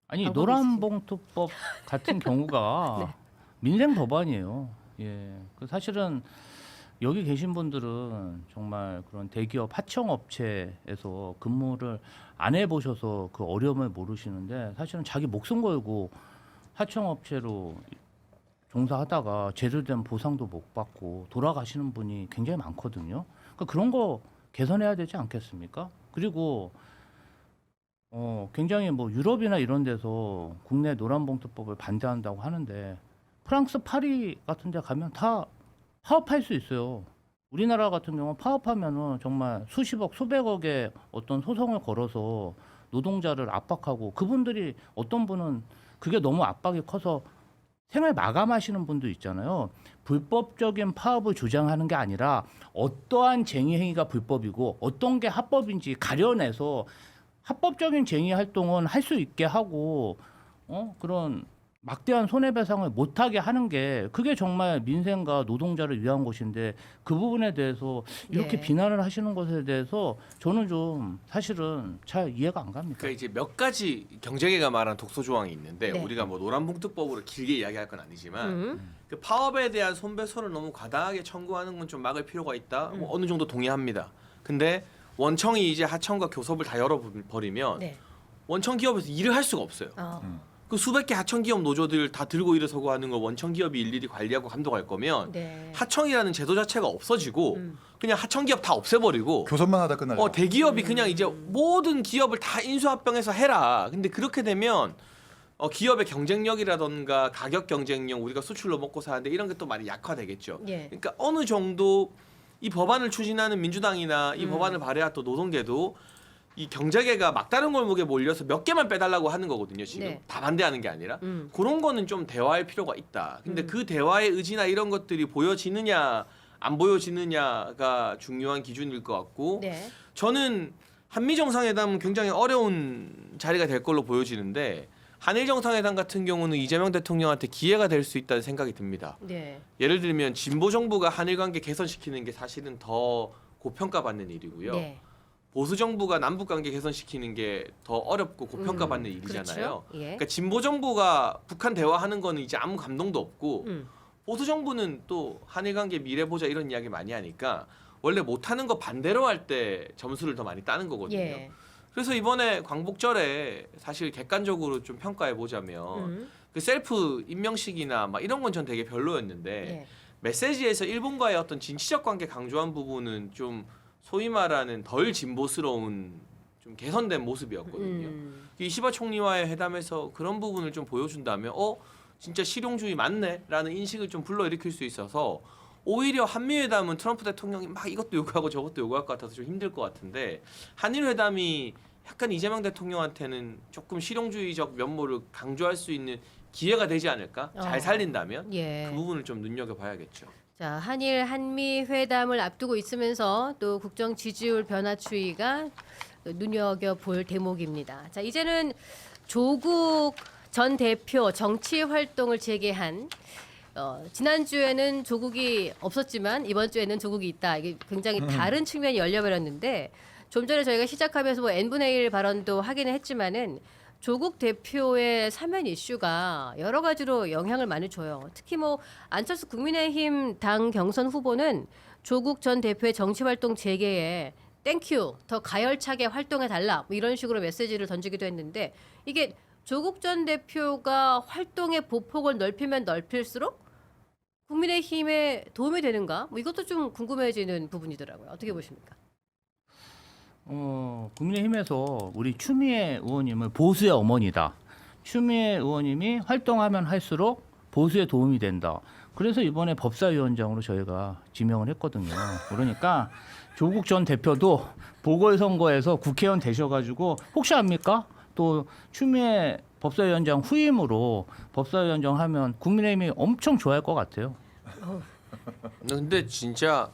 아니 방법이 노란봉투법 같은 경우가 네. 민생 법안이에요. 예, 그 사실은 여기 계신 분들은 정말 그런 대기업 하청업체에서 근무를 안 해보셔서 그 어려움을 모르시는데 사실은 자기 목숨 걸고 하청업체로 종사하다가 제대로 된 보상도 못 받고 돌아가시는 분이 굉장히 많거든요. 그러니까 그런 거 개선해야 되지 않겠습니까? 그리고 굉장히 뭐 유럽이나 이런 데서 국내 노란봉투법을 반대한다고 하는데 프랑스 파리 같은 데 가면 다 파업할 수 있어요. 우리나라 같은 경우 파업하면은 정말 수십억, 수백억의 어떤 소송을 걸어서 노동자를 압박하고 그분들이 어떤 분은 그게 너무 압박이 커서 생을 마감하시는 분도 있잖아요. 불법적인 파업을 주장하는 게 아니라 어떠한 쟁의 행위가 불법이고 어떤 게 합법인지 가려내서 합법적인 쟁의 활동은 할 수 있게 하고 그런 막대한 손해배상을 못하게 하는 게 그게 정말 민생과 노동자를 위한 것인데 그 부분에 대해서 이렇게 예. 비난을 하시는 것에 대해서 저는 좀 사실은 잘 이해가 안 갑니다. 그러니까 이제 몇 가지 경제계가 말한 독소 조항이 있는데 네. 우리가 뭐 노란봉투법으로 길게 이야기할 건 아니지만 음. 그 파업에 대한 손배소를 너무 과다하게 청구하는 건 좀 막을 필요가 있다. 뭐 어느 정도 동의합니다. 근데 원청이 이제 하청과 교섭을 다 열어버리면 네. 원청 기업에서 일을 할 수가 없어요. 그 수백 개 하청 기업 노조들 다 들고 일어서고 하는 걸 원청 기업이 일일이 관리하고 감독할 거면 네. 하청이라는 제도 자체가 없어지고 음. 그냥 하청 기업 다 없애버리고 교섭만 하다 끝날. 대기업이 그냥 이제 모든 기업을 다 인수합병해서 해라. 근데 그렇게 되면 기업의 경쟁력이라던가 가격 경쟁력 우리가 수출로 먹고 사는데 이런 게 또 많이 약화되겠죠. 예. 그러니까 어느 정도 이 법안을 추진하는 민주당이나 이 법안을 발의한 또 노동계도 이 경제계가 막다른 골목에 몰려서 몇 개만 빼달라고 하는 거거든요. 지금 네. 다 반대하는 게 아니라 그런 거는 좀 대화할 필요가 있다. 근데 그 대화의 의지나 이런 것들이 보여지느냐 안 보여지느냐가 중요한 기준일 것 같고 네. 저는 한미 정상회담은 굉장히 어려운 자리가 될 걸로 보여지는데 한일 정상회담 같은 경우는 이재명 대통령한테 기회가 될 수 있다는 생각이 듭니다. 네. 예를 들면 진보 정부가 한일 관계 개선시키는 게 사실은 더 고평가받는 일이고요. 네. 보수 정부가 남북 관계 개선시키는 게 더 어렵고 고평가받는 일이잖아요. 그렇죠. 예. 그러니까 진보 정부가 북한 대화하는 거는 이제 아무 감동도 없고 음. 보수 정부는 또 한일 관계 미래 보자 이런 이야기 많이 하니까 원래 못하는 거 반대로 할 때 점수를 더 많이 따는 거거든요. 예. 그래서 이번에 광복절에 사실 객관적으로 좀 평가해 보자면 그 셀프 임명식이나 막 이런 건 전 되게 별로였는데 예. 메시지에서 일본과의 어떤 진취적 관계 강조한 부분은 좀 소위 말하는 덜 진보스러운 좀 개선된 모습이었거든요. 이시바 총리와의 회담에서 그런 부분을 좀 보여준다면 진짜 실용주의 맞네라는 인식을 좀 불러일으킬 수 있어서 오히려 한미회담은 트럼프 대통령이 막 이것도 요구하고 저것도 요구할 것 같아서 좀 힘들 것 같은데 한일회담이 약간 이재명 대통령한테는 조금 실용주의적 면모를 강조할 수 있는 기회가 되지 않을까? 잘 살린다면 예. 그 부분을 좀 눈여겨봐야겠죠. 자, 한미 회담을 앞두고 있으면서 또 국정 지지율 변화 추이가 눈여겨 볼 대목입니다. 자, 이제는 조국 전 대표 정치 활동을 재개한 지난주에는 조국이 없었지만 이번 주에는 조국이 있다. 이게 굉장히 다른 측면이 열려버렸는데 좀 전에 저희가 시작하면서 뭐 n분의 1 발언도 하기는 했지만은 조국 대표의 사면 이슈가 여러 가지로 영향을 많이 줘요. 특히 뭐 안철수 국민의힘 당 경선 후보는 조국 전 대표의 정치 활동 재개에 땡큐 더 가열차게 활동해 달라 뭐 이런 식으로 메시지를 던지기도 했는데 이게 조국 전 대표가 활동의 보폭을 넓히면 넓힐수록 국민의힘에 도움이 되는가? 뭐 이것도 좀 궁금해지는 부분이더라고요. 어떻게 보십니까? 국민의힘에서 우리 추미애 의원님을 보수의 어머니다. 추미애 의원님이 활동하면 할수록 보수에 도움이 된다. 그래서 이번에 법사위원장으로 저희가 지명을 했거든요. 그러니까 조국 전 대표도 보궐선거에서 국회의원 되셔가지고 혹시 압니까? 또 추미애 법사위원장 후임으로 법사위원장 하면 국민의힘이 엄청 좋아할 것 같아요. 근데 진짜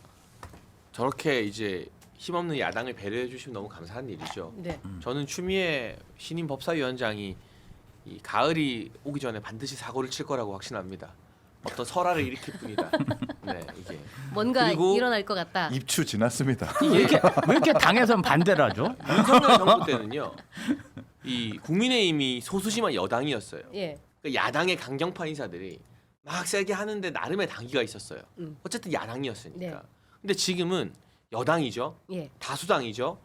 저렇게 이제 힘없는 야당을 배려해 주시면 너무 감사한 일이죠. 네. 저는 추미애 신임 법사위원장이 이 가을이 오기 전에 반드시 사고를 칠 거라고 확신합니다. 어떤 설화를 일으킬 뿐이다. 네, 이게 뭔가 그리고 일어날 것 같다. 입추 지났습니다. 왜 이렇게 당에선 반대를 하죠? 윤석열 정부 때는요. 이 국민의힘이 소수지만 여당이었어요. 예. 그러니까 야당의 강경파 인사들이 막 세게 하는데 나름의 당기가 있었어요. 어쨌든 야당이었으니까. 네. 근데 지금은 여당이죠. 예. 다수당이죠.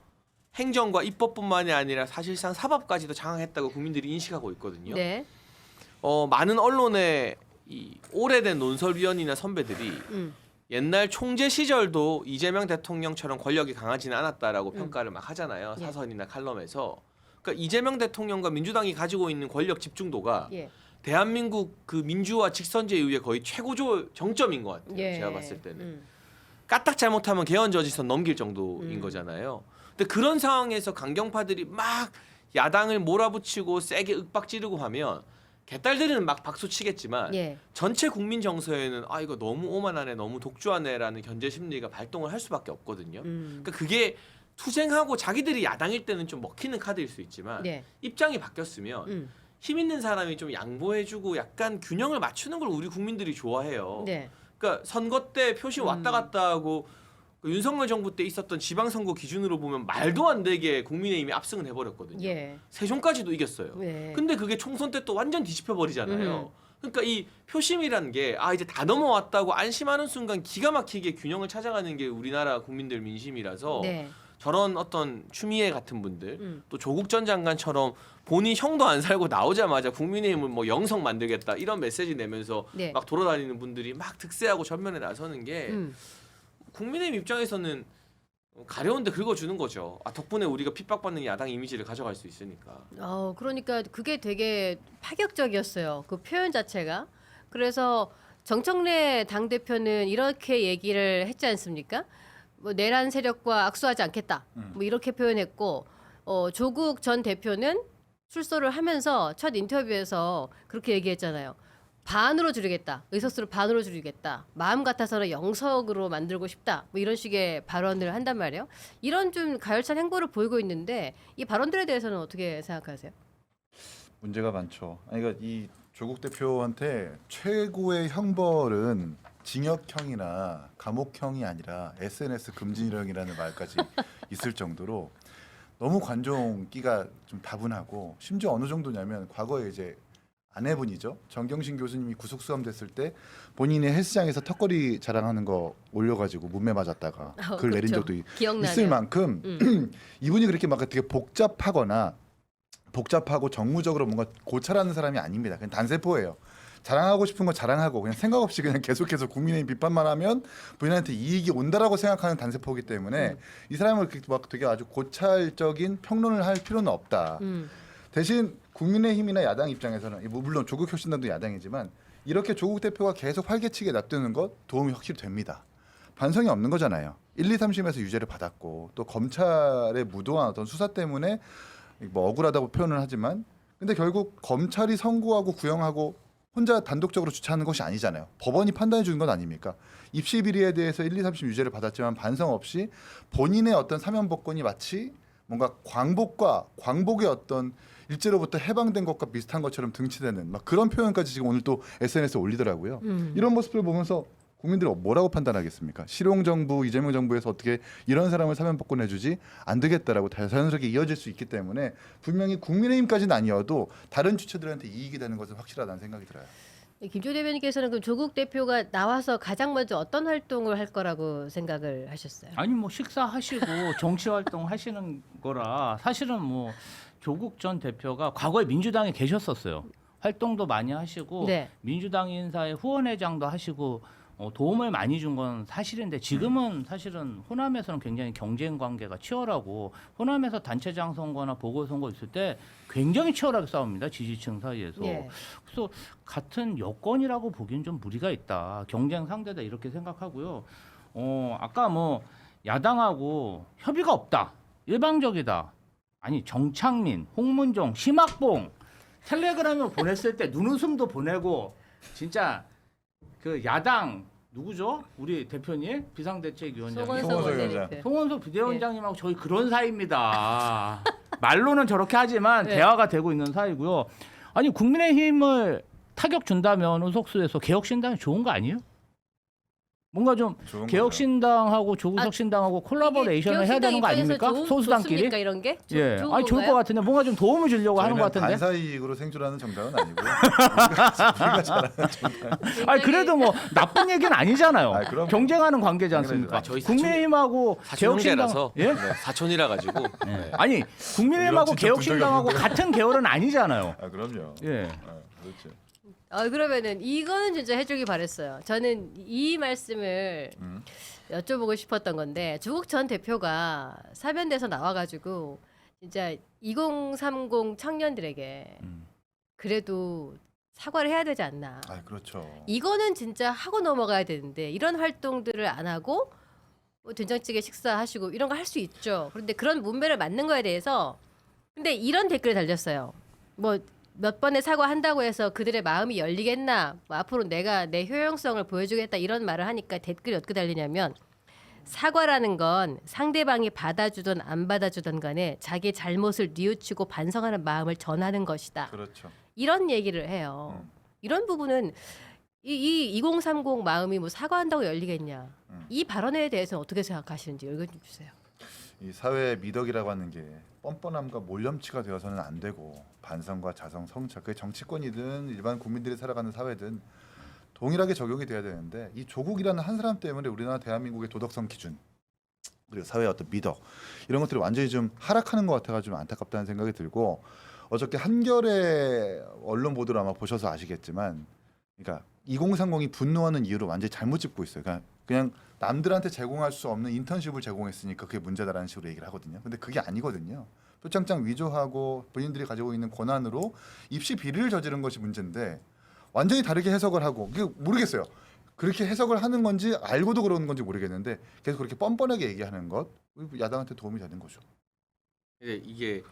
행정과 입법뿐만이 아니라 사실상 사법까지도 장악했다고 국민들이 인식하고 있거든요. 네. 많은 언론의 이 오래된 논설위원이나 선배들이 옛날 총재 시절도 이재명 대통령처럼 권력이 강하지는 않았다라고 평가를 막 하잖아요. 예. 사설이나 칼럼에서. 그러니까 이재명 대통령과 민주당이 가지고 있는 권력 집중도가 예. 대한민국 그 민주화 직선제 이후에 거의 최고조 정점인 것 같아요. 예. 제가 봤을 때는. 까딱 잘못하면 개헌 저지선 넘길 정도인 음. 거잖아요. 근데 그런 상황에서 강경파들이 막 야당을 몰아붙이고 세게 윽박 지르고 하면 개딸들은 막 박수 치겠지만 예. 전체 국민 정서에는 아 이거 너무 오만하네, 너무 독주하네라는 견제 심리가 발동을 할 수밖에 없거든요. 그러니까 그게 투쟁하고 자기들이 야당일 때는 좀 먹히는 카드일 수 있지만 네. 입장이 바뀌었으면 힘 있는 사람이 좀 양보해주고 약간 균형을 맞추는 걸 우리 국민들이 좋아해요. 네. 그러니까 선거 때 표시 왔다 갔다 하고 그 윤석열 정부 때 있었던 지방선거 기준으로 보면 말도 안 되게 국민의힘이 압승을 해버렸거든요. 예. 세종까지도 이겼어요. 네. 근데 그게 총선 때 또 완전 뒤집혀 버리잖아요. 그러니까 이 표심이라는 게 아 이제 다 넘어왔다고 안심하는 순간 기가 막히게 균형을 찾아가는 게 우리나라 국민들 민심이라서 네. 저런 어떤 추미애 같은 분들 또 조국 전 장관처럼 본인 형도 안 살고 나오자마자 국민의힘을 뭐 영성 만들겠다 이런 메시지 내면서 네. 막 돌아다니는 분들이 막 득세하고 전면에 나서는 게 국민의힘 입장에서는 가려운데 긁어주는 거죠. 아 덕분에 우리가 핍박받는 야당 이미지를 가져갈 수 있으니까. 그러니까 그게 되게 파격적이었어요. 그 표현 자체가. 그래서 정청래 당대표는 이렇게 얘기를 했지 않습니까? 뭐 내란 세력과 악수하지 않겠다. 뭐 이렇게 표현했고 조국 전 대표는 출소를 하면서 첫 인터뷰에서 그렇게 얘기했잖아요. 반으로 줄이겠다. 의석수를 반으로 줄이겠다. 마음 같아서는 영석으로 만들고 싶다. 뭐 이런 식의 발언을 한단 말이에요. 이런 좀 가열찬 행보를 보이고 있는데 이 발언들에 대해서는 어떻게 생각하세요? 문제가 많죠. 아니, 그러니까 이 조국 대표한테 최고의 형벌은 징역형이나 감옥형이 아니라 SNS 금지령이라는 말까지 있을 정도로 너무 관종기가 좀 다분하고 심지어 어느 정도냐면 과거에 이제 아내분이죠. 정경심 교수님이 구속 수감됐을 때 본인의 헬스장에서 턱걸이 자랑하는 거 올려가지고 문매 맞았다가 글 내린 그렇죠. 적도 기억나네요. 있을 만큼 이분이 그렇게 막 되게 복잡하고 정무적으로 뭔가 고찰하는 사람이 아닙니다. 그냥 단세포예요. 자랑하고 싶은 거 자랑하고 그냥 생각 없이 그냥 계속해서 국민의힘 비판만 하면 본인한테 이익이 온다라고 생각하는 단세포이기 때문에 이 사람을 그렇게 막 되게 아주 고찰적인 평론을 할 필요는 없다. 대신 국민의힘이나 야당 입장에서는 물론 조국혁신당도 야당이지만 이렇게 조국 대표가 계속 활개치게 놔두는 것 도움이 확실히 됩니다. 반성이 없는 거잖아요. 1, 2, 3심에서 유죄를 받았고 또 검찰의 무도한 어떤 수사 때문에 뭐 억울하다고 표현을 하지만 근데 결국 검찰이 선고하고 구형하고 혼자 단독적으로 주차하는 것이 아니잖아요. 법원이 판단해 주는 건 아닙니까? 입시 비리에 대해서 1, 2, 3심 유죄를 받았지만 반성 없이 본인의 어떤 사면복권이 마치 뭔가 광복의 어떤 일제로부터 해방된 것과 비슷한 것처럼 등치되는 막 그런 표현까지 지금 오늘 또 SNS에 올리더라고요. 이런 모습을 보면서 국민들이 뭐라고 판단하겠습니까? 실용정부, 이재명 정부에서 어떻게 이런 사람을 사면복권해주지 안 되겠다라고 자연스럽게 이어질 수 있기 때문에 분명히 국민의힘까지는 아니어도 다른 주체들한테 이익이 되는 것은 확실하다는 생각이 들어요. 김조 대변인께서는 그럼 조국 대표가 나와서 가장 먼저 어떤 활동을 할 거라고 생각을 하셨어요? 아니 뭐 식사하시고 정치 활동 하시는 거라 사실은 뭐 조국 전 대표가 과거에 민주당에 계셨었어요. 활동도 많이 하시고 네. 민주당 인사의 후원회장도 하시고 도움을 많이 준 건 사실인데 지금은 사실은 호남에서는 굉장히 경쟁 관계가 치열하고 호남에서 단체장 선거나 보궐선거 있을 때 굉장히 치열하게 싸웁니다. 지지층 사이에서. 예. 그래서 같은 여건이라고 보기엔 좀 무리가 있다. 경쟁 상대다 이렇게 생각하고요. 아까 뭐 야당하고 협의가 없다. 일방적이다. 아니 정창민, 홍문종, 심학봉 텔레그램을 보냈을 때 눈웃음도 보내고 진짜 그 야당 누구죠? 우리 대표님 비상대책위원장님 송원석 원내대표. 송원석 비대위원장님하고 저희 그런 사이입니다. 말로는 저렇게 하지만 네. 대화가 되고 있는 사이고요. 아니 국민의힘을 타격 준다면 의석수에서 개혁신당이 좋은 거 아니에요? 뭔가 좀 좋은 개혁신당하고 조국혁 신당하고 콜라보레이션을 해야 되는 거 아닙니까? 소수당끼리? 좋습니까, 이런 게? 예, 좋은 아니 좋을 건가요? 것 같은데 뭔가 좀 도움을 주려고 하는 것 저희는 같은데. 반사이익으로 생존하는 정당은 아니고요. 우리가 잘하는 정당. 아니 그래도 뭐 나쁜 얘기는 아니잖아요. 아, 그럼요. 경쟁하는 관계지 않습니까? 아, 저희 국민의힘하고 개혁신당 사촌형제라서 예? 네, 사촌이라 가지고 네. 아니 국민의힘하고 이런 진짜 개혁신당하고 본 적이 같은 계열은 아니잖아요. 아 그럼요. 예. 그렇죠. 그러면은 이거는 진짜 해주기 바랬어요. 저는 이 말씀을 여쭤보고 싶었던 건데 조국 전 대표가 사면돼서 나와가지고 진짜 2030 청년들에게 그래도 사과를 해야 되지 않나. 아 그렇죠. 이거는 진짜 하고 넘어가야 되는데 이런 활동들을 안 하고 뭐 된장찌개 식사하시고 이런 거 할 수 있죠. 그런데 그런 문맥을 맞는 거에 대해서 근데 이런 댓글이 달렸어요. 뭐 몇 번의 사과한다고 해서 그들의 마음이 열리겠나? 뭐 앞으로 내가 내 효용성을 보여주겠다 이런 말을 하니까 댓글이 어떻게 달리냐면 사과라는 건 상대방이 받아주든 안 받아주든 간에 자기 잘못을 뉘우치고 반성하는 마음을 전하는 것이다. 그렇죠. 이런 얘기를 해요. 이런 부분은 이 2030 마음이 뭐 사과한다고 열리겠냐? 이 발언에 대해서는 어떻게 생각하시는지 의견 좀 주세요. 이 사회의 미덕이라고 하는 게 뻔뻔함과 몰염치가 되어서는 안 되고 반성과 자성, 성찰, 그게 정치권이든 일반 국민들이 살아가는 사회든 동일하게 적용이 돼야 되는데 이 조국이라는 한 사람 때문에 우리나라 대한민국의 도덕성 기준 그리고 사회의 어떤 미덕 이런 것들이 완전히 좀 하락하는 것 같아가지고 좀 안타깝다는 생각이 들고 어저께 한겨레 언론 보도를 아마 보셔서 아시겠지만 그러니까 2030이 분노하는 이유를 완전히 잘못 짚고 있어요. 그냥 남들한테 제공할 수 없는 인턴십을 제공했으니까 그게 문제다라는 식으로 얘기를 하거든요. 근데 그게 아니거든요. 표창장 위조하고 본인들이 가지고 있는 권한으로 입시 비리를 저지른 것이 문제인데 완전히 다르게 해석을 하고 그게 모르겠어요. 그렇게 해석을 하는 건지 알고도 그러는 건지 모르겠는데 계속 그렇게 뻔뻔하게 얘기하는 것 야당한테 도움이 되는 거죠. 근데 이게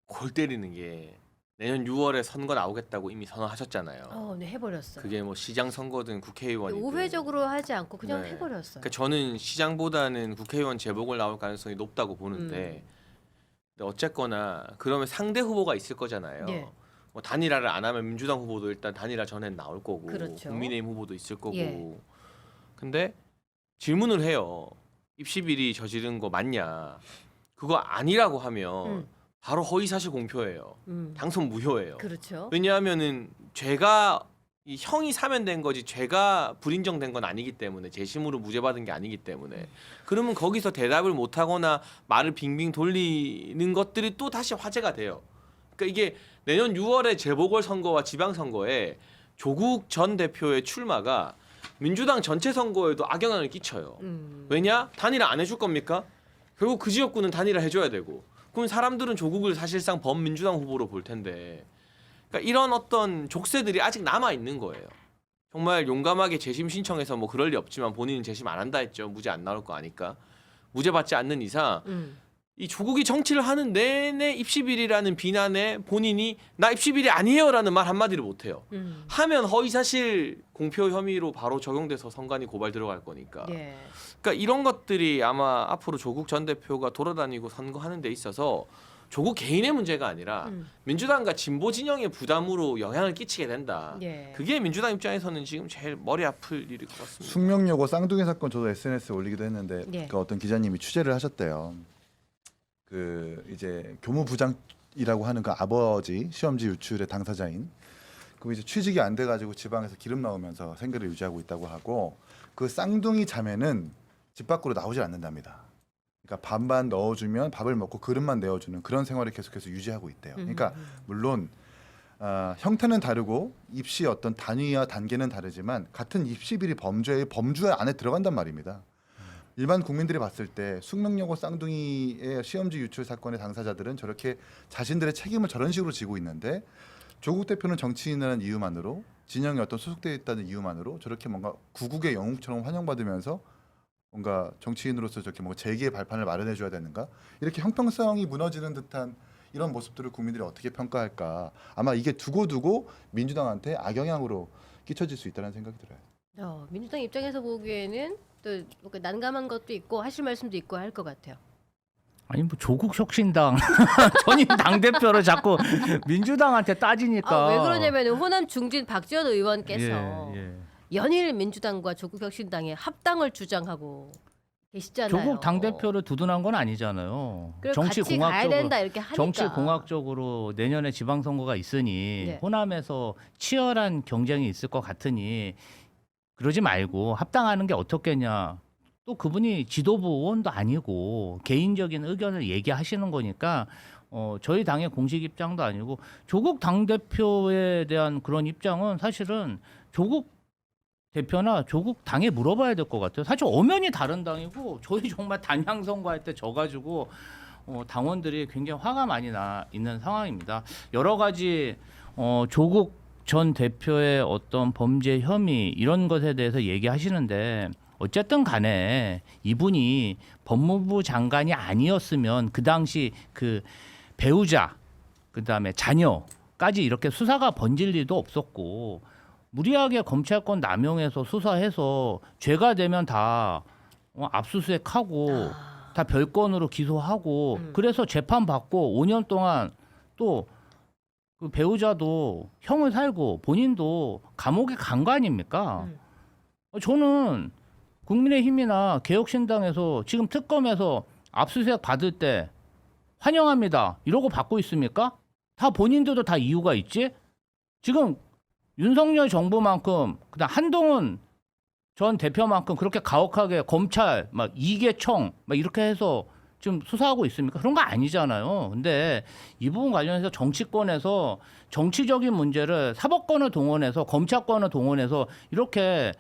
골 때리는 게 내년 6월에 선거 나오겠다고 이미 선언하셨잖아요. 네 해버렸어요. 그게 뭐 시장 선거든 국회의원이든 우회적으로 하지 않고 그냥 네. 해버렸어요. 그러니까 저는 시장보다는 국회의원 재보궐 나올 가능성이 높다고 보는데 근데 어쨌거나 그러면 상대 후보가 있을 거잖아요. 예. 뭐 단일화를 안 하면 민주당 후보도 일단 단일화 전엔 나올 거고 그렇죠. 국민의힘 후보도 있을 거고 예. 근데 질문을 해요. 입시 비리 저지른 거 맞냐? 그거 아니라고 하면 바로 허위사실 공표예요. 당선 무효예요. 그렇죠. 왜냐하면은 죄가 이 형이 사면된 거지 죄가 불인정된 건 아니기 때문에 재심으로 무죄받은 게 아니기 때문에 그러면 거기서 대답을 못하거나 말을 빙빙 돌리는 것들이 또 다시 화제가 돼요. 그러니까 이게 내년 6월에 재보궐 선거와 지방 선거에 조국 전 대표의 출마가 민주당 전체 선거에도 악영향을 끼쳐요. 왜냐? 단일화 안 해줄 겁니까? 결국 그 지역구는 단일화 해줘야 되고 그럼 사람들은 조국을 사실상 범민주당 후보로 볼 텐데 그러니까 이런 어떤 족쇄들이 아직 남아 있는 거예요. 정말 용감하게 재심 신청해서 뭐 그럴 리 없지만 본인은 재심 안 한다 했죠. 무죄 안 나올 거 아니까. 무죄 받지 않는 이상 이 조국이 정치를 하는 내내 입시비리라는 비난에 본인이 나 입시비리 아니에요라는 말 한마디를 못해요. 하면 허위사실 공표 혐의로 바로 적용돼서 선관위 고발 들어갈 거니까. 예. 그러니까 이런 것들이 아마 앞으로 조국 전 대표가 돌아다니고 선거하는 데 있어서 조국 개인의 문제가 아니라 민주당과 진보 진영의 부담으로 영향을 끼치게 된다. 예. 그게 민주당 입장에서는 지금 제일 머리 아플 일일 것 같습니다. 숙명여고 쌍둥이 사건 저도 SNS에 올리기도 했는데 예. 그 어떤 기자님이 취재를 하셨대요. 그 이제 교무부장이라고 하는 그 아버지 시험지 유출의 당사자인 그 이제 취직이 안 돼가지고 지방에서 기름 나오면서 생계를 유지하고 있다고 하고 그 쌍둥이 자매는 집 밖으로 나오질 않는답니다. 그러니까 밥만 넣어주면 밥을 먹고 그릇만 내어주는 그런 생활을 계속해서 유지하고 있대요. 그러니까 물론 형태는 다르고 입시 어떤 단위와 단계는 다르지만 같은 입시 비리 범죄의 범주 안에 들어간단 말입니다. 일반 국민들이 봤을 때 숙명여고 쌍둥이의 시험지 유출 사건의 당사자들은 저렇게 자신들의 책임을 저런 식으로 지고 있는데 조국 대표는 정치인이라는 이유만으로 진영에 어떤 소속되어 있다는 이유만으로 저렇게 뭔가 구국의 영웅처럼 환영받으면서 뭔가 정치인으로서 저렇게 뭔가 재기의 발판을 마련해 줘야 되는가 이렇게 형평성이 무너지는 듯한 이런 모습들을 국민들이 어떻게 평가할까 아마 이게 두고두고 민주당한테 악영향으로 끼쳐질 수 있다는 생각이 들어요. 민주당 입장에서 보기에는 또 뭔가 난감한 것도 있고 하실 말씀도 있고 할 것 같아요. 아니 뭐 조국 혁신당 전임 당 대표를 자꾸 민주당한테 따지니까 왜 그러냐면 호남 중진 박지원 의원께서 예. 연일 민주당과 조국혁신당의 합당을 주장하고 계시잖아요. 조국 당 대표를 두둔한 건 아니잖아요. 그리고 같이 가야 된다 이렇게 하니까. 정치 공학적으로 내년에 지방선거가 있으니 네. 호남에서 치열한 경쟁이 있을 것 같으니 그러지 말고 합당하는 게 어떻겠냐. 또 그분이 지도부 의원도 아니고 개인적인 의견을 얘기하시는 거니까 저희 당의 공식 입장도 아니고 조국 당대표에 대한 그런 입장은 사실은 조국 대표나 조국 당에 물어봐야 될 것 같아요. 사실 엄연히 다른 당이고 저희 정말 단양 선거할 때 져가지고 당원들이 굉장히 화가 많이 나 있는 상황입니다. 여러 가지 조국 전 대표의 어떤 범죄 혐의 이런 것에 대해서 얘기하시는데 어쨌든 간에 이분이 법무부 장관이 아니었으면 그 당시 그 배우자 그다음에 자녀까지 이렇게 수사가 번질 리도 없었고 무리하게 검찰권 남용해서 수사해서 죄가 되면 다 압수수색하고 다 별건으로 기소하고 그래서 재판 받고 5년 동안 또 그 배우자도 형을 살고 본인도 감옥에 간 거 아닙니까? 저는 국민의힘이나 개혁신당에서 지금 특검에서 압수수색 받을 때 환영합니다. 이러고 받고 있습니까? 다 본인들도 다 이유가 있지? 지금 윤석열 정부만큼 그다음 한동훈 전 대표만큼 그렇게 가혹하게 검찰 막 이계청 막 이렇게 해서 지금 수사하고 있습니까? 그런 거 아니잖아요. 근데 이 부분 관련해서 정치권에서 정치적인 문제를 사법권을 동원해서 검찰권을 동원해서 이렇게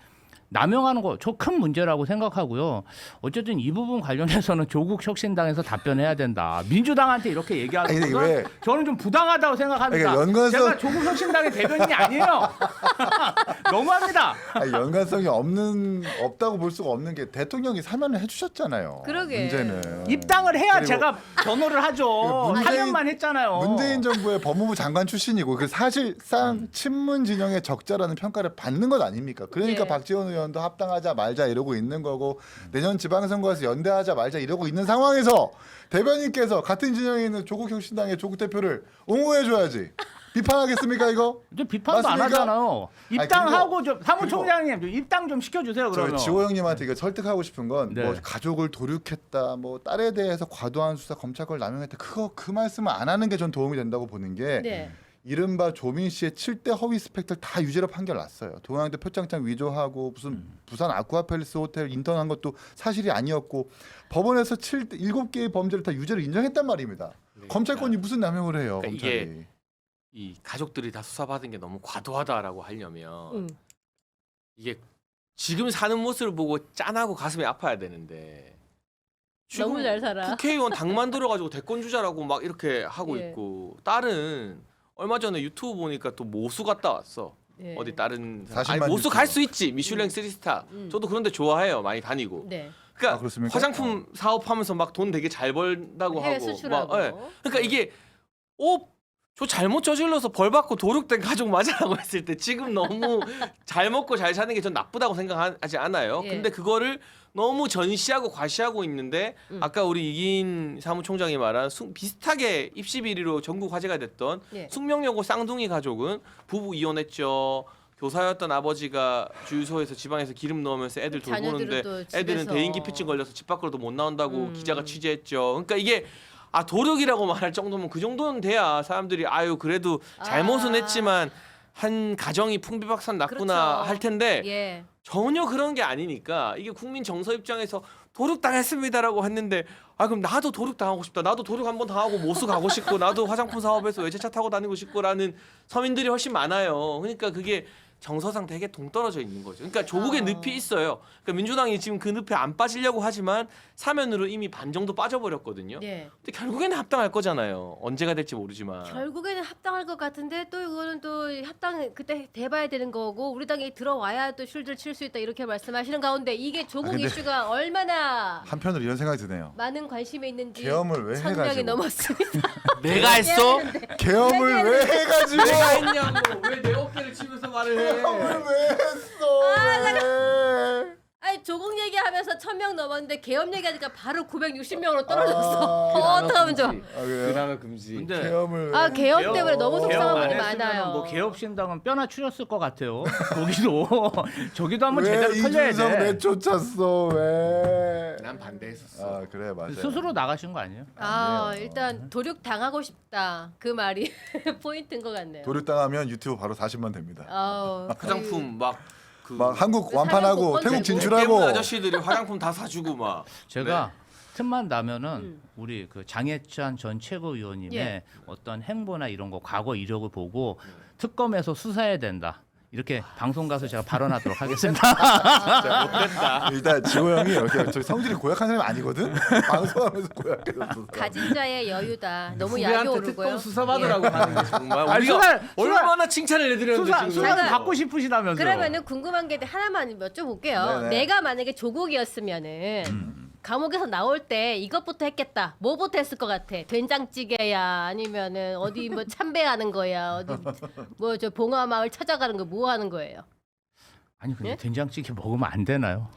남용하는 거 저 큰 문제라고 생각하고요. 어쨌든 이 부분 관련해서는 조국 혁신당에서 답변해야 된다. 민주당한테 이렇게 얘기하는 아니, 근데 것은 왜- 저는 좀 부당하다고 생각합니다. 그러니까 연관성- 제가 조국 혁신당의 대변인이 아니에요. 너무합니다. 아니, 연관성이 없다고 볼 수가 없는 게 대통령이 사면을 해주셨잖아요. 그러게. 문제는 입당을 해야 그리고 제가 변호를 하죠. 문재인- 사면만 했잖아요. 문재인 정부의 법무부 장관 출신이고 그 사실상 친문 진영의 적자라는 평가를 받는 것 아닙니까? 그러니까 예. 박지원 의원도 합당하자 말자 이러고 있는 거고 내년 지방선거에서 연대하자 말자 이러고 있는 상황에서 대변인께서 같은 진영에 있는 조국 혁신당의 조국 대표를 옹호해줘야지 비판하겠습니까 이거? 근데 비판도 안 맞습니까? 하잖아요. 아니, 입당하고 좀 사무총장님 좀 입당 좀 시켜주세요. 저 그러면. 지호 형님한테 이거 설득하고 싶은 건 네. 뭐 가족을 도륙했다, 뭐 딸에 대해서 과도한 수사 검찰권을 남용했다 그 말씀을 안 하는 게 전 도움이 된다고 보는 게 네. 이른바 조민 씨의 7대 허위 스펙들 다 유죄로 판결 났어요. 동양대 표창장 위조하고 무슨 부산 아쿠아팰리스 호텔 인턴한 것도 사실이 아니었고 법원에서 7개의 범죄를 다 유죄를 인정했단 말입니다. 검찰권이 무슨 남용을 해요? 그러니까 검찰이. 이게 이 가족들이 다 수사받은 게 너무 과도하다라고 하려면 이게 지금 사는 모습을 보고 짠하고 가슴이 아파야 되는데 지금 너무 잘 살아. 국회의원 당 만들어가지고 대권 주자라고 막 이렇게 하고 예. 있고 딸은 얼마 전에 유튜브 보니까 또 모수 갔다 왔어. 예. 어디 다른 40만 아니 모수 갈 유튜버. 수 있지 미슐랭 3스타. 저도 그런데 좋아해요. 많이 다니고. 네. 그러니까 아, 그렇습니까? 화장품 사업하면서 막 돈 되게 잘 벌다고 해외 하고 수출하고. 막, 예. 그러니까 이게 저 잘못 저질러서 벌 받고 도륙된 가족 맞아라고 했을 때 지금 너무 잘 먹고 잘 사는 게 전 나쁘다고 생각하지 않아요. 예. 근데 그거를 너무 전시하고 과시하고 있는데 아까 우리 이기인 사무총장이 말한 비슷하게 입시 비리로 전국 화제가 됐던 예. 숙명여고 쌍둥이 가족은 부부 이혼했죠. 교사였던 아버지가 주유소에서 지방에서 기름 넣으면서 애들 자녀들은 돌보는데 또 애들은 집에서. 대인기피증 걸려서 집 밖으로도 못 나온다고 기자가 취재했죠. 그러니까 이게 도력이라고 말할 정도면 그 정도는 돼야 사람들이 아유 그래도 잘못은 했지만 한 가정이 풍비박산 났구나 그렇죠. 할 텐데 예. 전혀 그런 게 아니니까 이게 국민 정서 입장에서 도륙당했습니다라고 했는데 그럼 나도 도륙당하고 싶다. 나도 도륙 한번 당하고 모수 가고 싶고 나도 화장품 사업에서 외제차 타고 다니고 싶고라는 서민들이 훨씬 많아요. 그러니까 그게 정서상 되게 동떨어져 있는 거죠. 그러니까 조국의 늪이 있어요. 그러니까 민주당이 지금 그 늪에 안 빠지려고 하지만 사면으로 이미 반 정도 빠져버렸거든요. 예. 근데 결국에는 합당할 거잖아요. 언제가 될지 모르지만. 결국에는 합당할 것 같은데 또 이거는 또 합당 그때 돼봐야 되는 거고 우리 당에 들어와야 또 쉴드를 칠 수 있다 이렇게 말씀하시는 가운데 이게 조국 근데- 이슈가 얼마나 한편으로 이런 생각이 드네요. 많은 관심이 있는지 계엄을 왜 1,000명이 해가지고. 넘었습니다. 내가 했어? 계엄을 왜 해가지고? 내가 했냐고. 왜 내 어깨를 치면서 말을 해? 계엄을 왜 했어? 왜? 아니 조국 얘기하면서 1,000명 넘었는데 계엄 얘기하니까 바로 960명으로 떨어졌어. 아, 어떡하면 좋아. 그래요? 금지. 근데 계엄을 아 계엄 때문에 너무 개업 속상한 안 분이 했으면은 많아요. 뭐 개업신당은 뼈나 추렸을 것 같아요. 거기도 저기도 한번 왜 제대로 털려야 이준석 돼. 내쫓았어 왜? 난 반대했었어. 아 그래 맞아. 스스로 나가신 거 아니에요? 아니에요. 일단 도륙 당하고 싶다 그 말이 포인트인 것 같네요. 도륙당하면 유튜브 바로 40만 됩니다. 화장품 막 막 한국 그 완판하고 사면 태국 복권 진출하고 때문 아저씨들이 화장품 다 사주고 막. 제가 틈만 나면은 우리 그 장해찬 전 최고위원님의 예. 어떤 행보나 이런 거 과거 이력을 보고 특검에서 수사해야 된다. 이렇게 방송 가서 제가 발언하도록 하겠습니다. 진짜 못됐다. 일단 지호 형이 이렇게 저 성질이 고약한 사람이 아니거든. 방송하면서 고약해졌어. 가진 자의 여유다. 너무 약이 후배한테 오르고요. 특검 수사받으라고 하는 게 정말 아니, 우리가 수사- 얼마나 칭찬을 해드렸는데 수사 지금. 제가- 받고 싶으시다면서요? 그러면은 궁금한 게 하나만 여쭤볼게요. 네네. 내가 만약에 조국이었으면은 감옥에서 나올 때 이것부터 했겠다. 뭐부터 했을 것 같아? 된장찌개야, 아니면은 어디 뭐 참배하는 거야, 어디 뭐 저 봉화마을 찾아가는 거 뭐 하는 거예요? 아니 근데 예? 된장찌개 먹으면 안 되나요?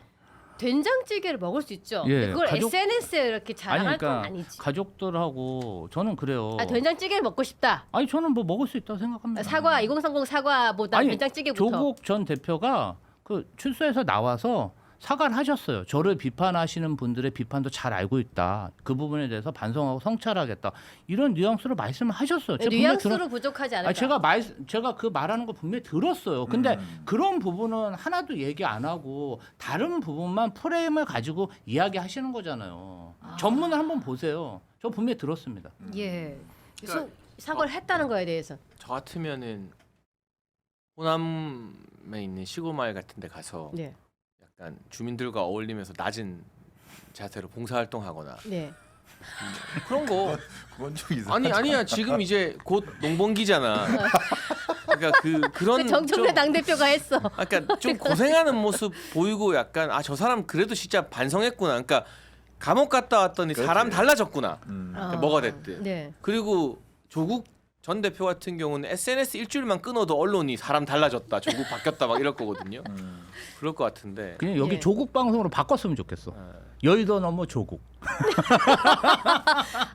된장찌개를 먹을 수 있죠. 예, 근데 그걸 가족- SNS에 이렇게 자랑할 아니, 그러니까 건 아니지. 가족들하고 저는 그래요. 아, 된장찌개를 먹고 싶다. 아니 저는 뭐 먹을 수 있다고 생각합니다. 사과 2030 사과보다 아니, 된장찌개부터. 조국 전 대표가 그 출소해서 나와서 사과를 하셨어요. 저를 비판하시는 분들의 비판도 잘 알고 있다. 그 부분에 대해서 반성하고 성찰하겠다. 이런 뉘앙스로 말씀을 하셨어요. 제가 분명히 뉘앙스로 부족하지 않을까? 제가 그 말하는 거 분명히 들었어요. 근데 그런 부분은 하나도 얘기 안 하고 다른 부분만 프레임을 가지고 이야기하시는 거잖아요. 전문을 한번 보세요. 저 분명히 들었습니다. 예. 그러니까- 사과를 했다는 거에 대해서. 저 같으면은 호남에 있는 시골 마을 같은 데 가서 네. 약간 주민들과 어울리면서 낮은 자세로 봉사활동하거나 네. 그런 거 그건 좀 이상하지. 아니야 지금 이제 곧 농번기잖아. 그러니까 그런 정청래 좀- 당대표가 했어. 그러니까 좀 고생하는 모습 보이고 약간 아 저 사람 그래도 진짜 반성했구나. 그러니까 감옥 갔다 왔더니 그렇지. 사람 달라졌구나. 아. 뭐가 됐든. 네. 그리고 조국 전 대표 같은 경우는 SNS 일주일만 끊어도 언론이 사람 달라졌다, 조국 바뀌었다 막 이럴 거거든요. 그럴 것 같은데. 그냥 여기 예. 조국 방송으로 바꿨으면 좋겠어. 여의도 넘어 조국.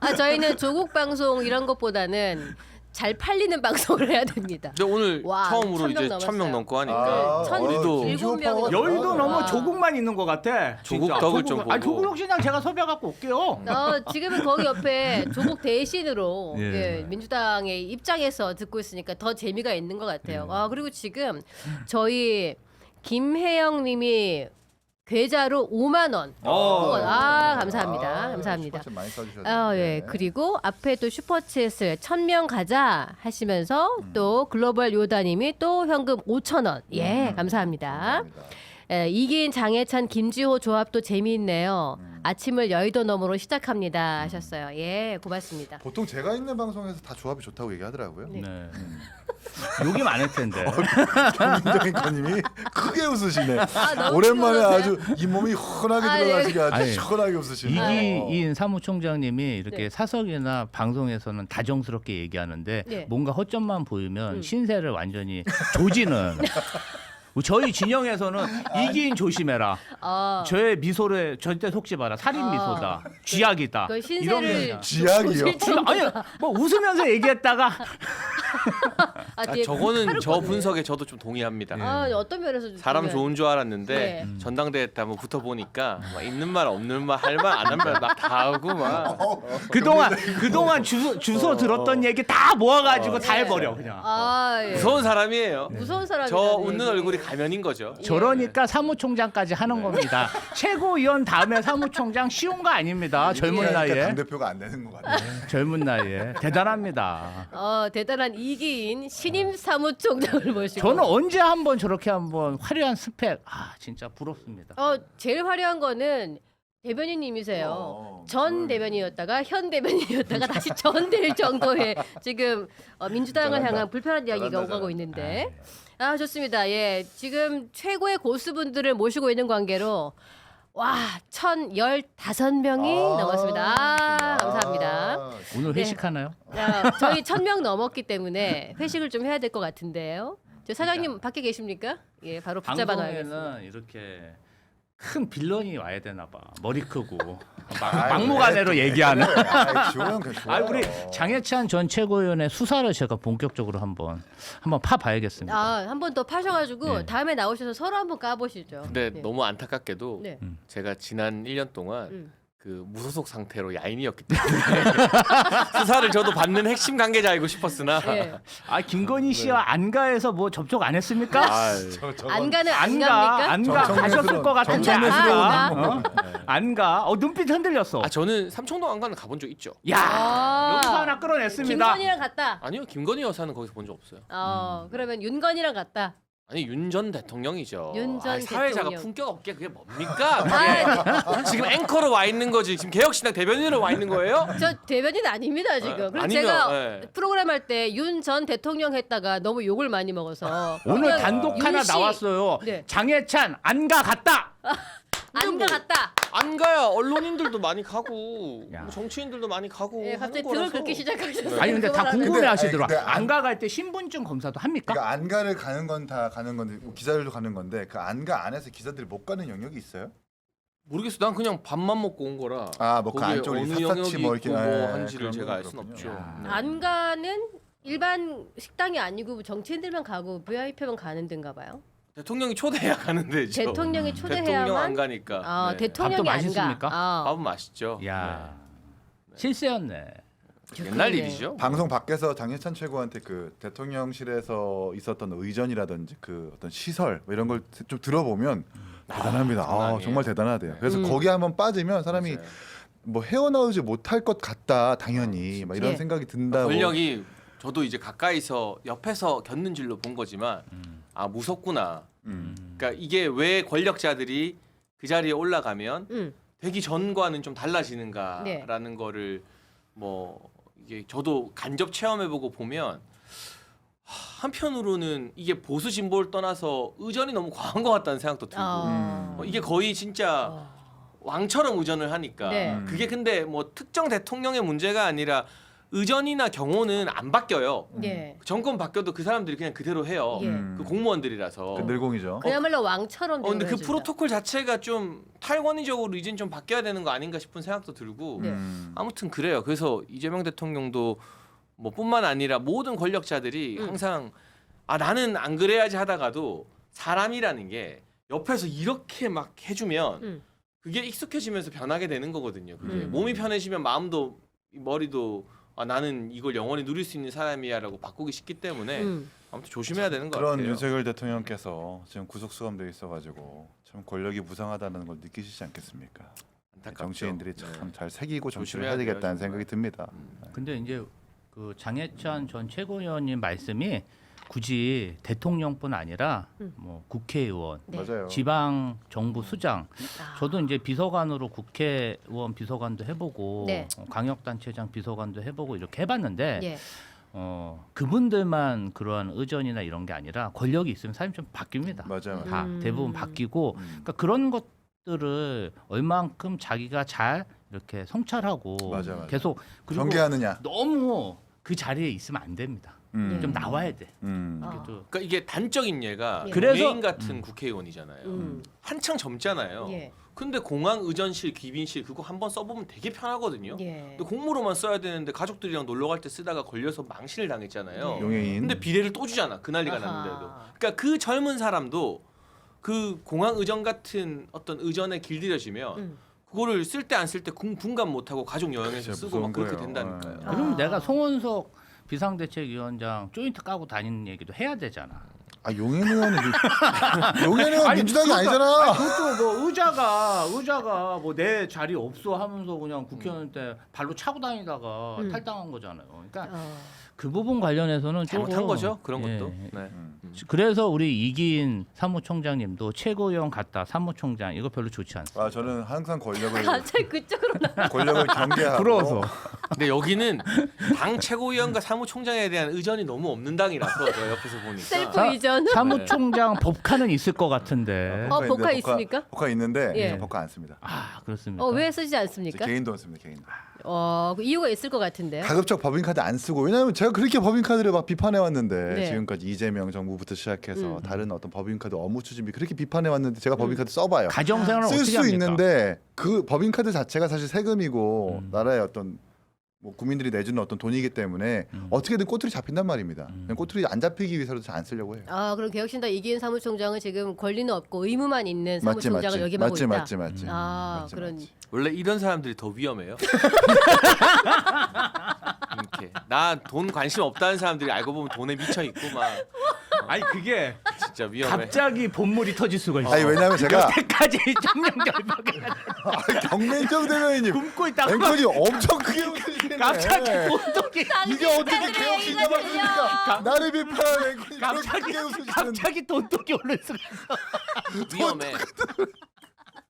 아, 저희는 조국 방송 이런 것보다는 잘 팔리는 방송을 해야 됩니다. 근데 오늘 와, 처음으로 1000명 이제 넘었어요. 1000명 넘고 하니까 아, 우리도 일곱 명이나 여의도 넘어 와. 조국만 있는 것 같아. 조국 진짜. 덕을 좀 아니, 보고. 조국 시장 제가 섭외 갖고 올게요. 지금은 거기 옆에 조국 대신으로 예. 예, 민주당의 입장에서 듣고 있으니까 더 재미가 있는 것 같아요. 아, 그리고 지금 저희 김혜영님이 계좌로 5만 원. 감사합니다. 감사합니다. 슈퍼챗 많이 써주셨는데. 예. 그리고 앞에 또 슈퍼챗을 1000명 가자 하시면서 또 글로벌 요다님이 또 현금 5,000원. 예, 감사합니다. 감사합니다. 예, 이긴 장해찬 김지호 조합도 재미있네요. 아침을 여의도 너머로 시작합니다 하셨어요. 예, 고맙습니다. 보통 제가 있는 방송에서 다 조합이 좋다고 얘기하더라고요. 네. 네. 욕이 많을 텐데. 김민정 앵커님이 크게 웃으시네. 너무 오랜만에 피곤하세요? 아주 이 몸이 훤하게 아, 들어가시게 아주 아니, 시원하게 웃으시네. 이기인 사무총장님이 이렇게 네. 사석이나 방송에서는 다정스럽게 얘기하는데 네. 뭔가 허점만 보이면 신세를 완전히 조지는. 저희 진영에서는 이기인 조심해라. 저의 미소를 절대 속지 마라. 살인 미소다. 쥐약이다. 그 이런 신세를 거냐. 쥐약이요? 아니 뭐 웃으면서 얘기했다가 뒤에 저거는 칼을 저 꺼내. 분석에 저도 좀 동의합니다. 어떤 면에서 좀 사람 보면 좋은 줄 알았는데 네. 전당대회 때 한번 붙어보니까 막 있는 말 없는 말 할 말 안 한 말 막 다 하고 막 그동안 주소 들었던 얘기 다 모아가지고 다 해버려 그냥. 예. 무서운 사람이에요. 무서운 사람이 저 웃는 얼굴이 가면인 거죠. 저러니까 사무총장까지 하는 겁니다. 최고위원 다음에 사무총장 쉬운 거 아닙니다. 젊은 그러니까 나이에. 당 대표가 안 되는 것 같네. 젊은 나이에 대단합니다. 대단한 이기인 신임 사무총장을 모시고. 저는 언제 한번 저렇게 한번 화려한 스펙 진짜 부럽습니다. 제일 화려한 거는 대변인님이세요. 전 대변인이었다가 현 대변인이었다가 다시 전 될 정도의 지금 민주당을 잘한다. 향한 불편한 이야기가 잘한다, 오가고 잘한다. 있는데 좋습니다. 예, 지금 최고의 고수분들을 모시고 있는 관계로 1,015명이 넘었습니다. 감사합니다. 오늘 네. 회식하나요? 저희 1,000명 넘었기 때문에 회식을 좀 해야 될 것 같은데요. 저 사장님 밖에 계십니까? 예, 바로 붙잡아 놔야겠습니다. 방송에는 이렇게 큰 빌런이 와야 되나 봐. 머리 크고 아이, 막무가내로 얘기하는. 지호형 좋아요. 우리 장해찬 전 최고위원의 수사를 제가 본격적으로 한번 파봐야겠습니다. 한 번 더 파셔가지고 네. 다음에 나오셔서 서로 한번 까보시죠. 근데 네. 너무 안타깝게도 네. 제가 지난 1년 동안 음. 그 무소속 상태로 야인이었기 때문에 수사를 저도 받는 핵심 관계자 알고 싶었으나 예. 김건희 씨와 안가에서 뭐 접촉 안 했습니까? 안가는 안 안가 갑니까? 안가 가셨을 것 같은데 정청래스러운 안가 안가 눈빛 흔들렸어. 저는 삼청동 안가는 가본 적 있죠. 야 여기서 하나 끌어냈습니다. 김건희랑 갔다. 아니요 김건희 여사는 거기서 본 적 없어요. 그러면 윤건이랑 갔다. 아니 윤 전 대통령이죠. 윤전 사회자가 대통령. 품격 없게 그게 뭡니까? 그게 지금 앵커로 와 있는 거지. 지금 개혁신당 대변인으로 와 있는 거예요? 저 대변인 아닙니다 지금. 그리고 아니면, 제가 예. 프로그램 할 때 윤 전 대통령 했다가 너무 욕을 많이 먹어서 오늘 그냥 단독 윤 하나 씨, 나왔어요. 네. 장해찬 안가 갔다. 안가 갔다. 안 가야 언론인들도 많이 가고 야. 뭐 정치인들도 많이 가고 예, 갑자기 하는 등을 거라서. 긁기 시작하셨어요. 아니 근데 다 그만하세요. 궁금해하시더라. 근데 안가 갈 때 신분증 검사도 합니까? 그러니까 안가를 가는 건 다 가는 건데 기자들도 가는 건데 그 안가 안에서 기자들이 못 가는 영역이 있어요? 모르겠어. 난 그냥 밥만 먹고 온 거라. 아, 뭐그 거기에 안쪽에 어느 샅샅이 영역이 뭐 이렇게 있고 예, 뭐 한지를 그런 제가 건 알 수는 그렇군요. 없죠. 야. 네. 안가는 일반 식당이 아니고 정치인들만 가고 VIP만 가는 데인가 봐요. 대통령이 초대해야 가는 데죠. 대통령이 대통령 안 초대해야만. 가니까. 아 네. 대통령이 밥도 안 가. 맛있습니까? 아, 밥은 맛있죠. 야 실세였네. 네. 옛날 일이죠. 방송 밖에서 장해찬 최고한테 그 대통령실에서 있었던 의전이라든지 그 어떤 시설 뭐 이런 걸 좀 들어보면 대단합니다. 장난 아, 아니에요. 정말 대단하대요. 그래서 음. 거기 한번 빠지면 사람이 맞아요. 뭐 헤어나오지 못할 것 같다 당연히 막 이런 예. 생각이 든다고. 권력이 저도 이제 가까이서 옆에서 겪는 줄로 본 거지만 아 무섭구나. 그러니까 이게 왜 권력자들이 그 자리에 올라가면 되기 전과는 좀 달라지는가라는 네. 거를 뭐 이게 저도 간접 체험해보고 보면 한편으로는 이게 보수 진보를 떠나서 의전이 너무 과한 것 같다는 생각도 들고 이게 거의 진짜 왕처럼 의전을 하니까 네. 그게 근데 뭐 특정 대통령의 문제가 아니라 의전이나 경호는 안 바뀌어요. 예. 정권 바뀌어도 그 사람들이 그냥 그대로 해요. 예. 그 공무원들이라서. 그 늘공이죠. 그야말로 왕처럼. 근데 그 대우해준다. 프로토콜 자체가 좀 탈권위적으로 이제 좀 바뀌어야 되는 거 아닌가 싶은 생각도 들고 네. 아무튼 그래요. 그래서 이재명 대통령도 뭐 뿐만 아니라 모든 권력자들이 항상 아 나는 안 그래야지 하다가도 사람이라는 게 옆에서 이렇게 막 해주면 그게 익숙해지면서 변하게 되는 거거든요. 그게 몸이 편해지면 마음도 머리도 아 나는 이걸 영원히 누릴 수 있는 사람이야라고 바꾸기 쉽기 때문에 아무튼 조심해야 되는 것 그런 같아요. 윤석열 대통령께서 지금 구속 수감돼 있어가지고 참 권력이 무상하다는 걸 느끼시지 않겠습니까? 안타깝죠. 정치인들이 참 네. 잘 새기고 정치를 조심해야 해야 돼요, 되겠다는 정말. 생각이 듭니다. 근데 이제 그 장해찬 전 최고위원님 말씀이 굳이 대통령뿐 아니라 뭐 국회의원, 네. 맞아요. 지방 정부 수장, 아. 저도 이제 비서관으로 국회의원 비서관도 해보고 네. 광역단체장 비서관도 해보고 이렇게 해봤는데 예. 그분들만 그러한 의전이나 이런 게 아니라 권력이 있으면 사람이 좀 바뀝니다. 맞아요. 다 대부분 바뀌고 그러니까 그런 것들을 얼만큼 자기가 잘 이렇게 성찰하고 맞아. 계속 그리고 경계하느냐. 너무 그 자리에 있으면 안 됩니다. 좀 나와야 돼. 아. 그래도 그러니까 이게 단적인 예가 예. 그래서- 유해인 같은 국회의원이잖아요. 한창 젊잖아요. 예. 근데 공항 의전실, 귀빈실 그거 한번 써보면 되게 편하거든요. 예. 근데 공무로만 써야 되는데 가족들이랑 놀러 갈 때 쓰다가 걸려서 망신을 당했잖아요. 네. 용해인. 근데 비례를 또 주잖아. 그 난리가 아하. 났는데도. 그러니까 그 젊은 사람도 그 공항 의전 같은 어떤 의전에 길들여지면 그거를 쓸 때 안 쓸 때 분간 못하고 가족 여행에서 진짜 쓰고 막 무서운 그렇게 거예요. 된다니까요. 아. 그럼 내가 송원석 비상대책위원장 조인트 까고 다니는 얘기도 해야 되잖아. 아 용해인 의원이 용해인 의원 민주당이 그러니까- 아니잖아. 그것도 뭐 의자가 뭐 내 자리 없어 하면서 그냥 국회의원 때 발로 차고 다니다가 탈당한 거잖아요. 그러니까 그 부분 관련해서는 잘못한 조금, 거죠. 그런 예. 것도. 네. 그래서 우리 이기인 사무총장님도 최고위원 갔다 사무총장 이거 별로 좋지 않습니다. 아 저는 항상 권력을 갑자기 그쪽으로 나. 경계하고 부러워서. 근데 여기는 당 최고위원과 사무총장에 대한 의전이 너무 없는 당이라서 제가 옆에서 보니까 셀프 이전. 사무총장 법카는 있을 것 같은데. 법카 있습니까? 법카 있는데 예. 저 법카 안 씁니다. 아 그렇습니까? 왜 쓰지 저 않습니까? 개인 돈 씁니다. 개인 돈. 그 이유가 있을 것 같은데요. 가급적 법인카드 안 쓰고 왜냐하면 제가 그렇게 법인카드를 막 비판해 왔는데 네. 지금까지 이재명 정부부터 시작해서 다른 어떤 법인카드 업무 추진비 그렇게 비판해 왔는데 제가 법인카드 써봐요. 가정생활을 쓸 어떻게 수 합니까? 있는데 그 법인카드 자체가 사실 세금이고 나라의 어떤 뭐 국민들이 내주는 어떤 돈이기 때문에 어떻게든 꼬투리 잡힌단 말입니다. 그냥 꼬투리 안 잡히기 위해서도 잘 안 쓰려고 해요. 그럼 개혁신당 이기인 사무총장은 지금 권리는 없고 의무만 있는 맞지 사무총장을 역임하고 있다. 맞지. 그런. 맞지. 원래 이런 사람들이 더 위험해요. 이렇게 나 돈 관심 없다는 사람들이 알고 보면 돈에 미쳐 있고 막 아니 그게 진짜 위험해. 갑자기 본물이 터질 수가 있어. 아니 왜냐면 제가 여태까지 청년 결벽에 경민정 대변인님 굶고 있다가 앵커니 엄청 크게 웃으시네. 갑자기 어떻게 이게 어떻게 개혁 시작합니까? 나를 비판하는 앵커니 갑자기 크게 웃으시는데. 갑자기 돈독이 오를 수가 있어. 위험해.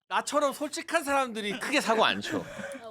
나처럼 솔직한 사람들이 크게 사고 안 쳐.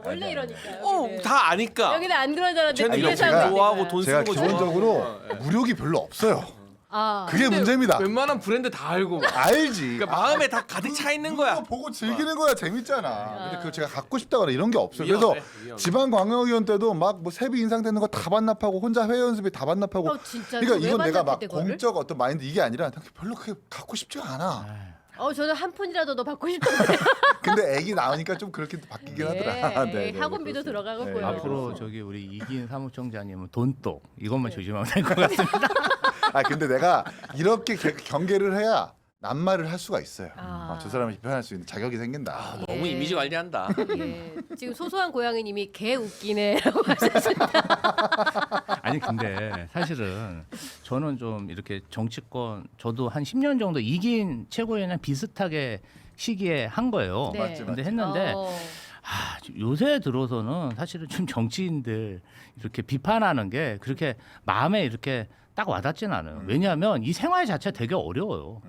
원래 이러니까요. 다 아니까. 여기는 안 그런 줄 알았는데 쟤는 그게 이렇게 사고 제가 있는 좋아하고 거야. 돈 제가 쓰는 거 기본적으로 좋아하고. 무력이 별로 없어요. 아, 그게 근데 문제입니다. 웬만한 브랜드 다 알고. 막. 알지. 그러니까 마음에 다 가득 차 있는 거야. 그거 보고 즐기는 거야 재밌잖아. 근데 그거 제가 갖고 싶다거나 이런 게 없어요. 위험해, 그래서 위험해. 지방광역위원 때도 막 뭐 세비 인상되는 거 다 반납하고 혼자 회의 연습비 다 반납하고. 진짜. 그러니까 이건 내가 막 공적 어떤 마인드 이게 아니라 별로 그렇게 갖고 싶지가 않아. 저는 한 푼이라도 더 받고 싶던데. 근데 애기 나오니까 좀 그렇게 바뀌긴 하더라. 네, 네, 학원비도 그렇습니다. 들어가고요. 네, 앞으로 저기 우리 이기인 사무총장님은 돈독 이것만 조심하면 될 것 같습니다. 아 근데 내가 이렇게 경계를 해야 낱말을 할 수가 있어요. 저 사람을 비판할 수 있는 자격이 생긴다. 너무 이미지 관리한다. 예. 지금 소소한 고양이님이 개 웃기네라고 하셨습니다. 아니 근데 사실은 저는 좀 이렇게 정치권 저도 한 10년 정도 이긴 최고위원이랑 비슷하게 시기에 한 거예요. 네. 맞지, 근데 맞지. 했는데 요새 들어서는 사실은 좀 정치인들 이렇게 비판하는 게 그렇게 마음에 이렇게 딱 와닿진 않아요. 왜냐하면 이 생활 자체가 되게 어려워요.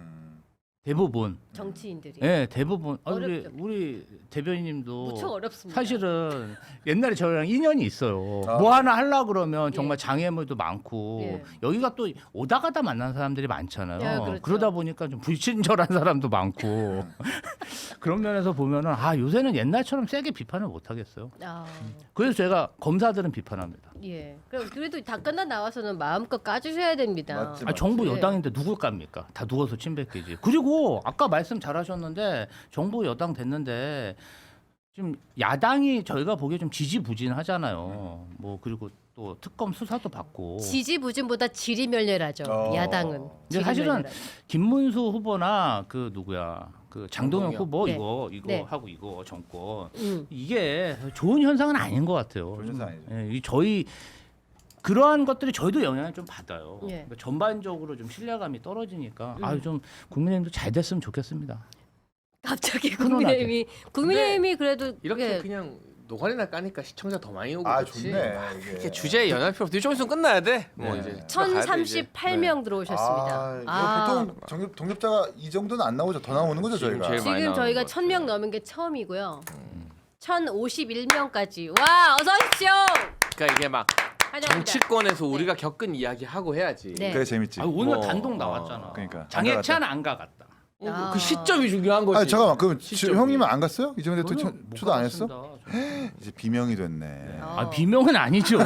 대부분. 정치인들이 예, 대부분. 어렵죠. 우리 대변인님도 무척 어렵습니다. 사실은 옛날에 저랑 인연이 있어요. 아. 뭐 하나 하려고 그러면 예. 정말 장애물도 많고 예. 여기가 또 오다 가다 만난 사람들이 많잖아요. 예, 그렇죠. 그러다 보니까 좀 불친절한 사람도 많고 그런 면에서 보면은 요새는 옛날처럼 세게 비판을 못 하겠어요. 그래서 제가 검사들은 비판합니다. 예. 그래도 다 끝나 나와서는 마음껏 까주셔야 됩니다. 맞지. 정부 예. 여당인데 누굴 깝니까? 다 누워서 침뱉기지. 그리고 아까 말씀 잘하셨는데 정부 여당 됐는데 지금 야당이 저희가 보기에 좀 지지부진하잖아요. 뭐 그리고 또 특검 수사도 받고. 지지부진보다 질이멸렬하죠. 야당은. 근데 사실은 질이멸렬하죠. 김문수 후보나 그 누구야 그 장동영 후보 네. 이거 네. 하고 이거 정권 음. 이게 좋은 현상은 아닌 것 같아요. 좋은 현상 아니죠. 이 저희 그러한 것들이 저희도 영향을 좀 받아요. 예. 그러니까 전반적으로 좀 신뢰감이 떨어지니까 음. 좀 국민의힘도 잘 됐으면 좋겠습니다. 갑자기 훈훈하게. 국민의힘이 그래도 이렇게 예. 그냥 노가리나 까니까 시청자 더 많이 오고 아 그렇지. 좋네. 이렇게 주제에 연할 필요 없어. 좀 있으면 끝나야 돼. 뭐 네. 이제 1038명 들어오셨습니다. 보통 동접자가 이 정도는 안 나오죠. 더 나오는 거죠 지금 저희가. 제일 많이 지금 나오는 저희가 것 같아요. 1000명 넘은 게 처음이고요. 1051명까지. 와, 어서 오십시오. 그러니까 이게 막 환영합니다. 정치권에서 우리가 겪은 이야기 하고 해야지. 네. 그래 재밌지. 오늘 뭐, 단독 나왔잖아. 그러니까. 장해찬 안 가갔다. 그 시점이 중요한 거지. 아 잠깐만 그럼 시점이. 형님은 안 갔어요? 이정현 대통령 저는 못 초대 안 했어? 가봤습니다. 저는. 이제 비명이 됐네. 어. 비명은 아니죠.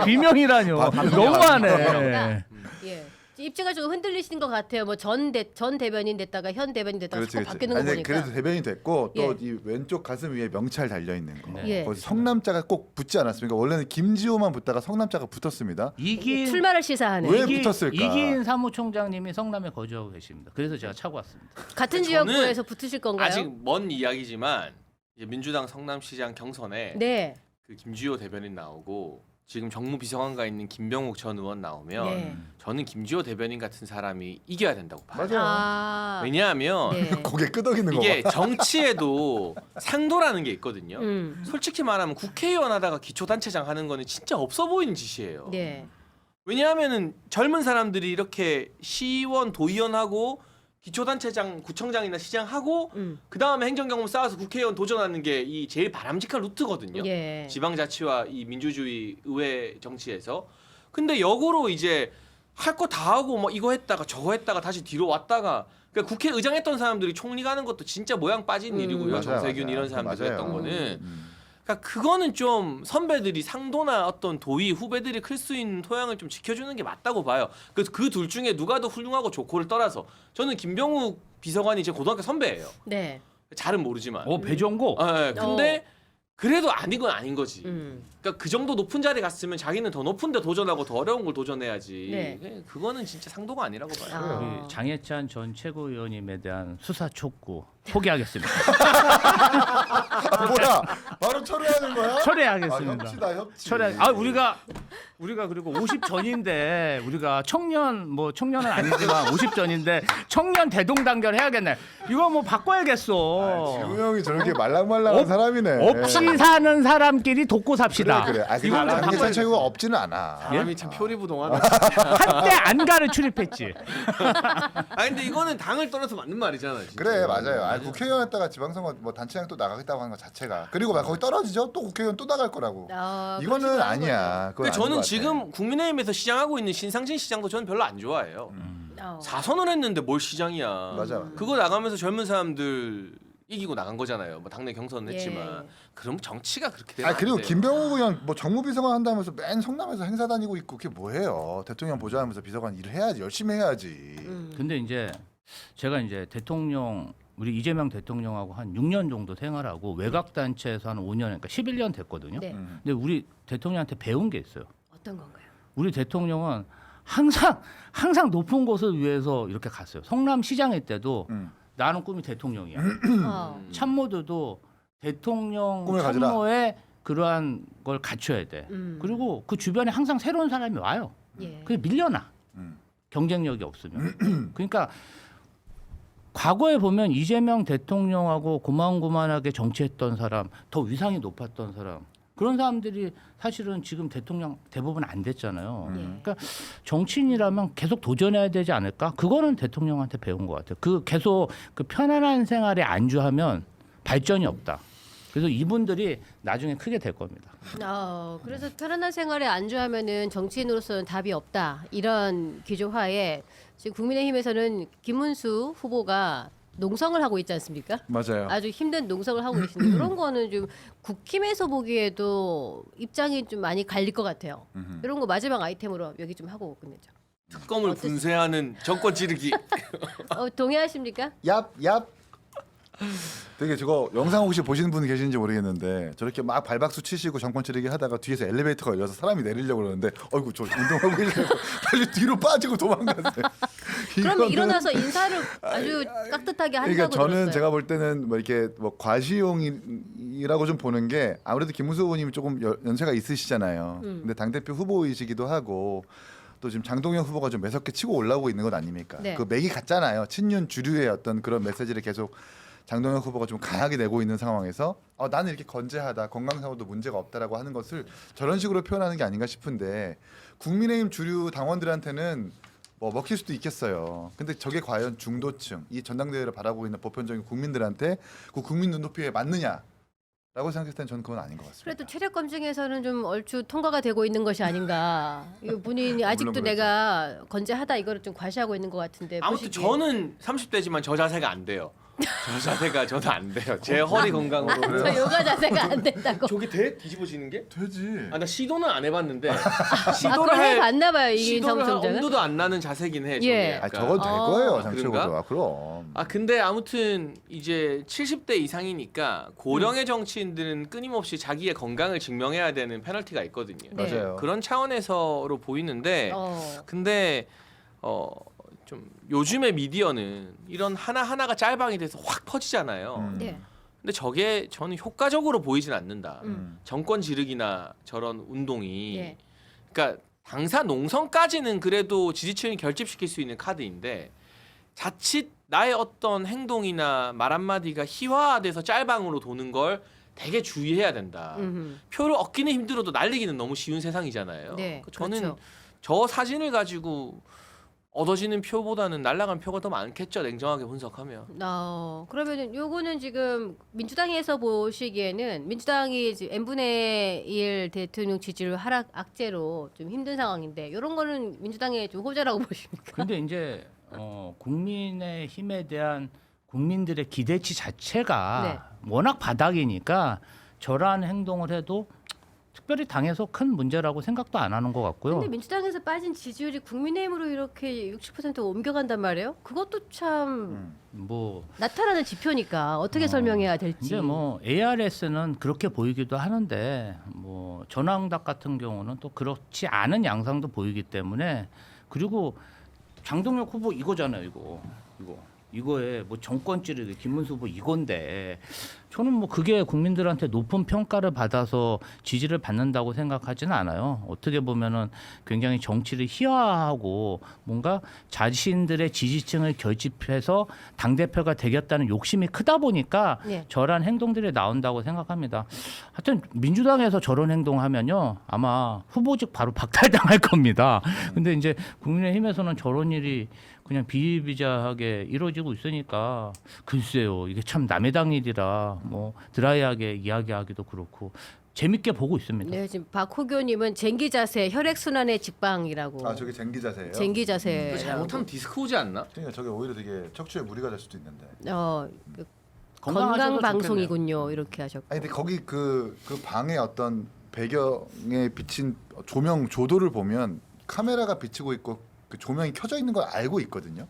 비명이라뇨. 너무하네. 예. 입지가 좀 흔들리시는 것 같아요. 뭐 전 대변인 됐다가 현 대변인 됐다가 자꾸 바뀌는 거 아니, 보니까. 그래도 대변인 됐고 예. 또 이 왼쪽 가슴 위에 명찰 달려 있는 거. 네. 예. 거기서 성남자가 꼭 붙지 않았습니까? 원래는 김지호만 붙다가 성남자가 붙었습니다. 이긴 출마를 시사하는. 왜 붙었을까? 이긴 사무총장님이 성남에 거주하고 계십니다. 그래서 제가 차고 왔습니다. 같은 저는 지역구에서 붙으실 건가요? 아직 먼 이야기지만 이제 민주당 성남시장 경선에 네. 그 김주호 대변인 나오고 지금 정무비서관과 있는 김병욱 전 의원 나오면 네. 저는 김주호 대변인 같은 사람이 이겨야 된다고 봐요. 맞아요. 아. 왜냐하면 네. 고개 끄덕이는 거 이게 봐. 정치에도 상도라는 게 있거든요. 솔직히 말하면 국회의원 하다가 기초단체장 하는 거는 진짜 없어 보이는 짓이에요. 네. 왜냐하면은 젊은 사람들이 이렇게 시의원, 도의원하고 기초단체장, 구청장이나 시장하고 그 다음에 행정경험 쌓아서 국회의원 도전하는 게 이 제일 바람직한 루트거든요. 예. 지방자치와 이 민주주의 의회 정치에서. 근데 역으로 이제 할 거 다 하고 뭐 이거 했다가 저거 했다가 다시 뒤로 왔다가 그러니까 국회의장 했던 사람들이 총리 가는 것도 진짜 모양 빠진 일이고요. 맞아요, 정세균 맞아요. 이런 사람들이 맞아요. 했던 거는. 그러니까 그거는 좀 선배들이 상도나 어떤 도의 후배들이 클 수 있는 토양을 좀 지켜주는 게 맞다고 봐요. 그래서 그 둘 중에 누가 더 훌륭하고 좋고를 떠나서 저는 김병욱 비서관이 제 고등학교 선배예요. 네. 잘은 모르지만. 배종고. 네, 근데 그래도 아닌 건 아닌 거지. 음. 그러니까 그 정도 높은 자리 갔으면 자기는 더 높은 데 도전하고 더 어려운 걸 도전해야지. 네. 그거는 진짜 상도가 아니라고 봐요. 아. 우리 장해찬 전 최고위원님에 대한 수사 촉구 포기하겠습니다. 아, 뭐야? 바로 철회하는 거야? 철회하겠습니다. 협치다 협치. 우리가 우리가 그리고 50 전인데 우리가 청년은 아니지만 50 전인데 청년 대동단결 해야겠네. 이거 뭐 바꿔야겠어. 지우 형이 저렇게 말랑말랑한 사람이네. 없이 사는 사람끼리 돕고 삽시다. 그래. 아, 이건 그건 장기찬 최고가 없지는 않아. 사람이 참 표리부동하다. 한때 안가를 출입했지. 아 근데 이거는 당을 떠나서 맞는 말이잖아. 진짜. 그래 맞아요. 아, 국회의원 했다가 지방선거 뭐 단체장 또 나가겠다고 하는 것 자체가 그리고 막 거기 떨어지죠. 또 국회의원 또 나갈 거라고. 이거는 그렇지도 않은 아니야. 그건 근데 아닌 저는 것 같아. 지금 국민의힘에서 시장하고 있는 신상진 시장도 저는 별로 안 좋아해요. 거예요. 4선을 했는데 뭘 시장이야. 맞아. 그거 나가면서 젊은 사람들 이기고 나간 거잖아요. 뭐 당내 경선은 예. 했지만 그럼 정치가 그렇게 되면 아 그리고 안 돼요. 김병호 의원 뭐 정무비서관 한다면서 맨 성남에서 행사 다니고 있고 그게 뭐예요? 대통령 보좌하면서 비서관 일을 해야지 열심히 해야지. 근데 이제 제가 이제 우리 이재명 대통령하고 한 6년 정도 생활하고 외곽 단체에서 한 5년 그러니까 11년 됐거든요. 네. 근데 우리 대통령한테 배운 게 있어요. 어떤 건가요? 우리 대통령은 항상 높은 곳을 위해서 이렇게 갔어요. 성남시장일 때도 나는 꿈이 대통령이야. 참모들도 대통령 꿈을 가지라. 참모에 그러한 걸 갖춰야 돼. 그리고 그 주변에 항상 새로운 사람이 와요. 예. 그게 밀려나. 경쟁력이 없으면. 그러니까 과거에 보면 이재명 대통령하고 고만고만하게 정치했던 사람, 더 위상이 높았던 사람, 그런 사람들이 사실은 지금 대통령 대부분 안 됐잖아요. 그러니까 정치인이라면 계속 도전해야 되지 않을까? 그거는 대통령한테 배운 것 같아요. 계속 그 편안한 생활에 안주하면 발전이 없다. 그래서 이분들이 나중에 크게 될 겁니다. 그래서 편안한 생활에 안주하면은 정치인으로서는 답이 없다. 이런 기조하에 지금 국민의힘에서는 김문수 후보가 농성을 하고 있지 않습니까? 맞아요. 아주 힘든 농성을 하고 계신데 그런 거는 좀 국힘에서 보기에도 입장이 좀 많이 갈릴 것 같아요. 이런 거 마지막 아이템으로 여기 좀 하고 끝내죠. 특검을 분쇄하는 정권 찌르기. 동의하십니까? 얍. 되게 저거 영상 혹시 보시는 분 계시는지 모르겠는데 저렇게 막 발박수 치시고 정권 찌르기 하다가 뒤에서 엘리베이터가 열려서 사람이 내리려고 그러는데 어이구 저 운동하고 계시고 빨리 뒤로 빠지고 도망갔어요. 그럼 일어나서 인사를 아주 깍듯하게 한다고 그러니까 저는 들었어요. 제가 볼 때는 뭐 이렇게 뭐 과시용이라고 좀 보는 게 아무래도 김문수 후보님이 조금 연세가 있으시잖아요. 근데 당대표 후보이시기도 하고 또 지금 장동영 후보가 좀 매섭게 치고 올라오고 있는 것 아닙니까? 네. 그 맥이 같잖아요. 친윤 주류의 어떤 그런 메시지를 계속 장동영 후보가 좀 강하게 내고 있는 상황에서 나는 이렇게 건재하다, 건강상으로도 문제가 없다라고 하는 것을 저런 식으로 표현하는 게 아닌가 싶은데 국민의힘 주류 당원들한테는 뭐 먹힐 수도 있겠어요. 근데 저게 과연 중도층, 이 전당대회를 바라보고 있는 보편적인 국민들한테 그 국민 눈높이에 맞느냐? 라고 생각했을 땐 저는 그건 아닌 것 같습니다. 그래도 체력 검증에서는 좀 얼추 통과가 되고 있는 것이 아닌가. 이거 본인이 아직도 물론 내가 건재하다 이거를 좀 과시하고 있는 것 같은데. 아무튼 보시기에. 저는 30대지만 저 자세가 안 돼요. 저 자세가 저는 안 돼요. 제 허리 건강으로. 저 요가 자세가 안 된다고. 저게 돼? 뒤집어지는 게? 되지. 나 시도는 안 해봤는데 그걸 해봤나 봐요 이인성 시도를 할 총장은. 엄두도 안 나는 자세긴 해. 예. 저게 저건 될 거예요, 장철 그런가? 후보가. 그럼. 근데 아무튼 이제 70대 이상이니까 고령의 정치인들은 끊임없이 자기의 건강을 증명해야 되는 페널티가 있거든요. 네. 맞아요. 그런 차원에서로 보이는데 근데 좀 요즘의 미디어는 이런 하나하나가 짤방이 돼서 확 퍼지잖아요. 네. 근데 저게 저는 효과적으로 보이진 않는다. 음. 정권 지르기나 저런 운동이 예. 그러니까 당사 농성까지는 그래도 지지층이 결집시킬 수 있는 카드인데 자칫 나의 어떤 행동이나 말 한마디가 희화화돼서 짤방으로 도는 걸 되게 주의해야 된다. 표를 얻기는 힘들어도 날리기는 너무 쉬운 세상이잖아요. 네, 저는 그렇죠. 저 사진을 가지고 얻어지는 표보다는 날아간 표가 더 많겠죠. 냉정하게 분석하면. 그러면은 요거는 지금 민주당에서 보시기에는 민주당이 지금 n분의 1 대통령 지지율 하락 악재로 좀 힘든 상황인데 이런 거는 민주당의 좀 호재라고 보십니까? 근데 이제 국민의 힘에 대한 국민들의 기대치 자체가 워낙 바닥이니까 저러한 행동을 해도 특별히 당에서 큰 문제라고 생각도 안 하는 것 같고요. 근데 민주당에서 빠진 지지율이 국민의힘으로 이렇게 60% 옮겨간단 말이에요. 그것도 참 뭐 나타나는 지표니까 어떻게 설명해야 될지. 이제 뭐 ARS는 그렇게 보이기도 하는데 뭐 전황답 같은 경우는 또 그렇지 않은 양상도 보이기 때문에 그리고 장동혁 후보 이거잖아요, 이거에 뭐 정권 찌르기 김문수 후보 이건데 저는 뭐 그게 국민들한테 높은 평가를 받아서 지지를 받는다고 생각하지는 않아요. 어떻게 보면은 굉장히 정치를 희화화하고 뭔가 자신들의 지지층을 결집해서 당대표가 되겠다는 욕심이 크다 보니까 네. 저런 행동들이 나온다고 생각합니다. 하여튼 민주당에서 저런 행동하면요 아마 후보직 바로 박탈당할 겁니다. 근데 이제 국민의힘에서는 저런 일이 그냥 비일비재하게 이루어지고 있으니까 글쎄요 이게 참 남의 당 일이라 뭐 드라이하게 이야기하기도 그렇고 재밌게 보고 있습니다. 네, 지금 박호교님은 쟁기 자세 혈액 순환의 직방이라고. 아 저게 쟁기 자세예요. 쟁기 자세. 잘못하면 디스크 오지 않나? 그러니까 저게 오히려 되게 척추에 무리가 될 수도 있는데. 건강하셔도 건강 방송이군요. 이렇게 하셨고. 아니 근데 거기 그 방의 어떤 배경에 비친 조명 조도를 보면 카메라가 비치고 있고 그 조명이 켜져 있는 걸 알고 있거든요.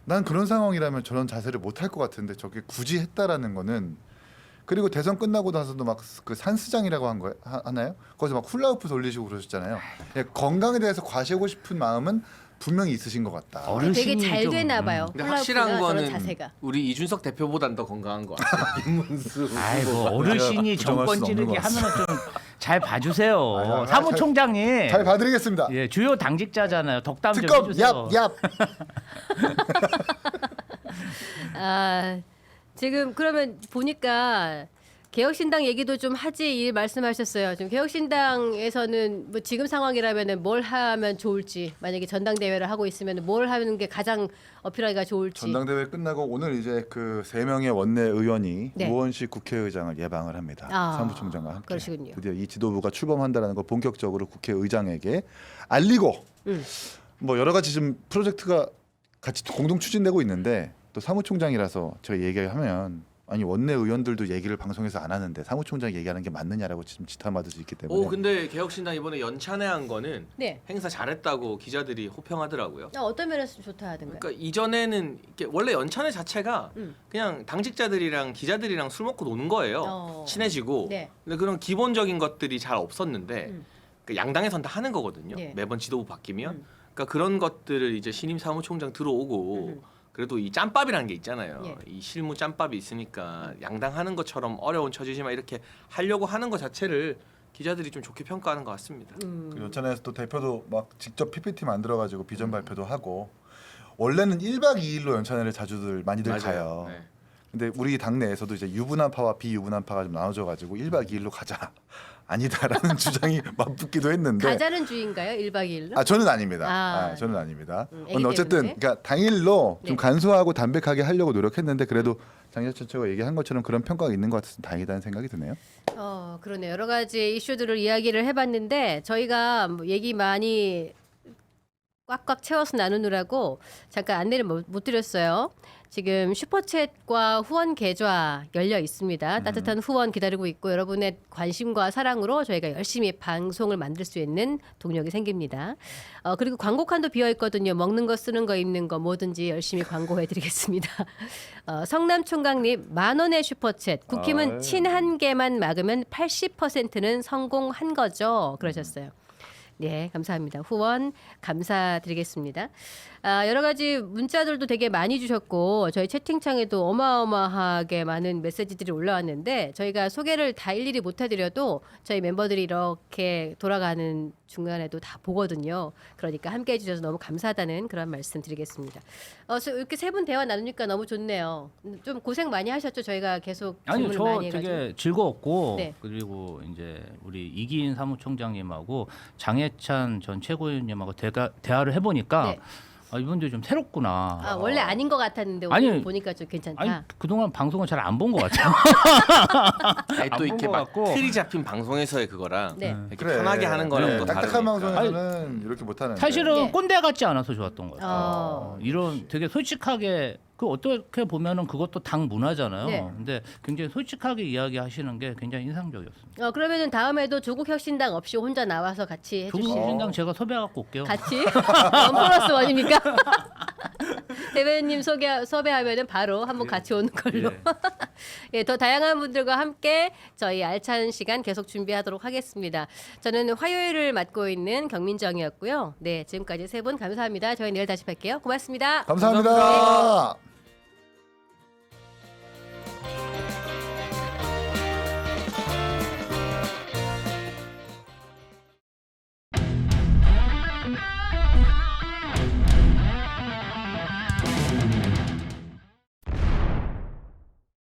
난 그런 상황이라면 저런 자세를 못 할 것 같은데 저게 굳이 했다라는 거는 그리고 대선 끝나고 나서도 막 그 산스장이라고 한 거예요 하나요? 거기서 막 훌라후프 돌리시고 그러셨잖아요. 예, 건강에 대해서 과시하고 싶은 마음은 분명히 있으신 것 같다. 되게 잘 되나 봐요. 근데 훌라후프나 확실한 저런 거는 자세가. 우리 이준석 대표보단 더 건강한 것 같아요. 김문수. 아이고 어르신이 부정할 정권 수는 없는 찌르기 것 하면은 좀 잘 봐주세요. 아, 사무총장이 잘 봐드리겠습니다. 예, 주요 당직자잖아요. 덕담 좀 특검 해주세요. 얍얍. 아, 지금 그러면 보니까 개혁신당 얘기도 좀 하지 이 말씀하셨어요. 지금 개혁신당에서는 뭐 지금 상황이라면은 뭘 하면 좋을지, 만약에 전당대회를 하고 있으면 뭘 하는 게 가장 어필하기가 좋을지. 전당대회 끝나고 오늘 이제 그 3명의 원내 의원이 네. 우원식 국회의장을 예방을 합니다. 아, 사무총장과 함께. 그러시군요. 드디어 이 지도부가 출범한다는 걸 본격적으로 국회의장에게 알리고 뭐 여러 가지 좀 프로젝트가 같이 공동 추진되고 있는데 또 사무총장이라서 제가 얘기하면 아니 원내 의원들도 얘기를 방송에서 안 하는데 사무총장이 얘기하는 게 맞느냐라고 지금 지탄받을 수 있기 때문에. 오 근데 개혁신당 이번에 연찬회한 거는 네. 행사 잘했다고 기자들이 호평하더라고요. 어떤 면에서 좋다 하든가요? 그러니까 이전에는 이렇게 원래 연찬회 자체가 그냥 당직자들이랑 기자들이랑 술 먹고 노는 거예요. 친해지고. 네. 근데 그런 기본적인 것들이 잘 없었는데 그러니까 양당에선 다 하는 거거든요. 네. 매번 지도부 바뀌면. 그러니까 그런 것들을 이제 신임 사무총장 들어오고 그래도 이 짬밥이라는 게 있잖아요. 예. 이 실무 짬밥이 있으니까 양당 하는 것처럼 어려운 처지지만 이렇게 하려고 하는 것 자체를 기자들이 좀 좋게 평가하는 것 같습니다. 그 연찬회에서 또 대표도 막 직접 PPT 만들어가지고 비전 발표도 하고 원래는 1박 2일로 연찬회를 자주들 많이들 맞아요. 가요. 네. 근데 우리 당내에서도 이제 유부남파와 비유부남파가 좀 나눠져가지고 1박 2일로 가자 아니다라는 주장이 맞붙기도 했는데 가자는 주인가요? 1박 2일로? 아 저는 아닙니다. 아. 저는 아닙니다. 애기 어쨌든 때문에? 그러니까 당일로 좀 네. 간소하고 담백하게 하려고 노력했는데 그래도 장재천 최고 얘기한 것처럼 그런 평가가 있는 것 같아서 다행이다는 생각이 드네요. 그러네요. 여러 가지 이슈들을 이야기를 해봤는데 저희가 뭐 얘기 많이 꽉꽉 채워서 나누느라고 잠깐 안내를 못 드렸어요. 지금 슈퍼챗과 후원 계좌 열려 있습니다. 따뜻한 후원 기다리고 있고 여러분의 관심과 사랑으로 저희가 열심히 방송을 만들 수 있는 동력이 생깁니다. 그리고 광고칸도 비어 있거든요. 먹는 거, 쓰는 거, 입는 거 뭐든지 열심히 광고해드리겠습니다. 성남총각님 10,000원의 슈퍼챗. 국힘은 친 한 개만 막으면 80%는 성공한 거죠. 그러셨어요. 네, 감사합니다. 후원 감사드리겠습니다. 여러 가지 문자들도 되게 많이 주셨고 저희 채팅창에도 어마어마하게 많은 메시지들이 올라왔는데 저희가 소개를 다 일일이 못 해드려도 저희 멤버들이 이렇게 돌아가는 중간에도 다 보거든요. 그러니까 함께해 주셔서 너무 감사하다는 그런 말씀 드리겠습니다. 이렇게 세 분 대화 나누니까 너무 좋네요. 좀 고생 많이 하셨죠? 저희가 계속 아니요, 질문을 저 많이 해가지고. 되게 즐거웠고 네. 그리고 이제 우리 이기인 사무총장님하고 장해찬 전 최고위원님하고 대화를 해보니까 네. 이분들 좀 새롭구나. 원래 아닌 것 같았는데 오늘 아니, 보니까 좀 괜찮다. 아니 그동안 방송을 잘 안 본 것 같아요. 아니, 또 안 이렇게 본것 막 같고. 틀이 잡힌 방송에서의 그거랑 네. 이렇게 편하게 하는 거랑 또 딱딱한 다르니까. 방송에서는 이렇게 못하는데 사실은 네. 꼰대 같지 않아서 좋았던 것 같아요. 이런 되게 솔직하게 그 어떻게 보면은 그것도 당 문화잖아요. 네. 근데 굉장히 솔직하게 이야기하시는 게 굉장히 인상적이었습니다. 그러면은 다음에도 조국 혁신당 없이 혼자 나와서 같이 해주시죠. 조국신당 제가 섭외해갖고 올게요. 같이 원 플러스 원입니까? 대변인님 섭외하면은 바로 한번 같이 오는 걸로. 예, 더 다양한 분들과 함께 저희 알찬 시간 계속 준비하도록 하겠습니다. 저는 화요일을 맡고 있는 경민정이었고요. 네, 지금까지 세 분 감사합니다. 저희 내일 다시 뵐게요. 고맙습니다. 감사합니다.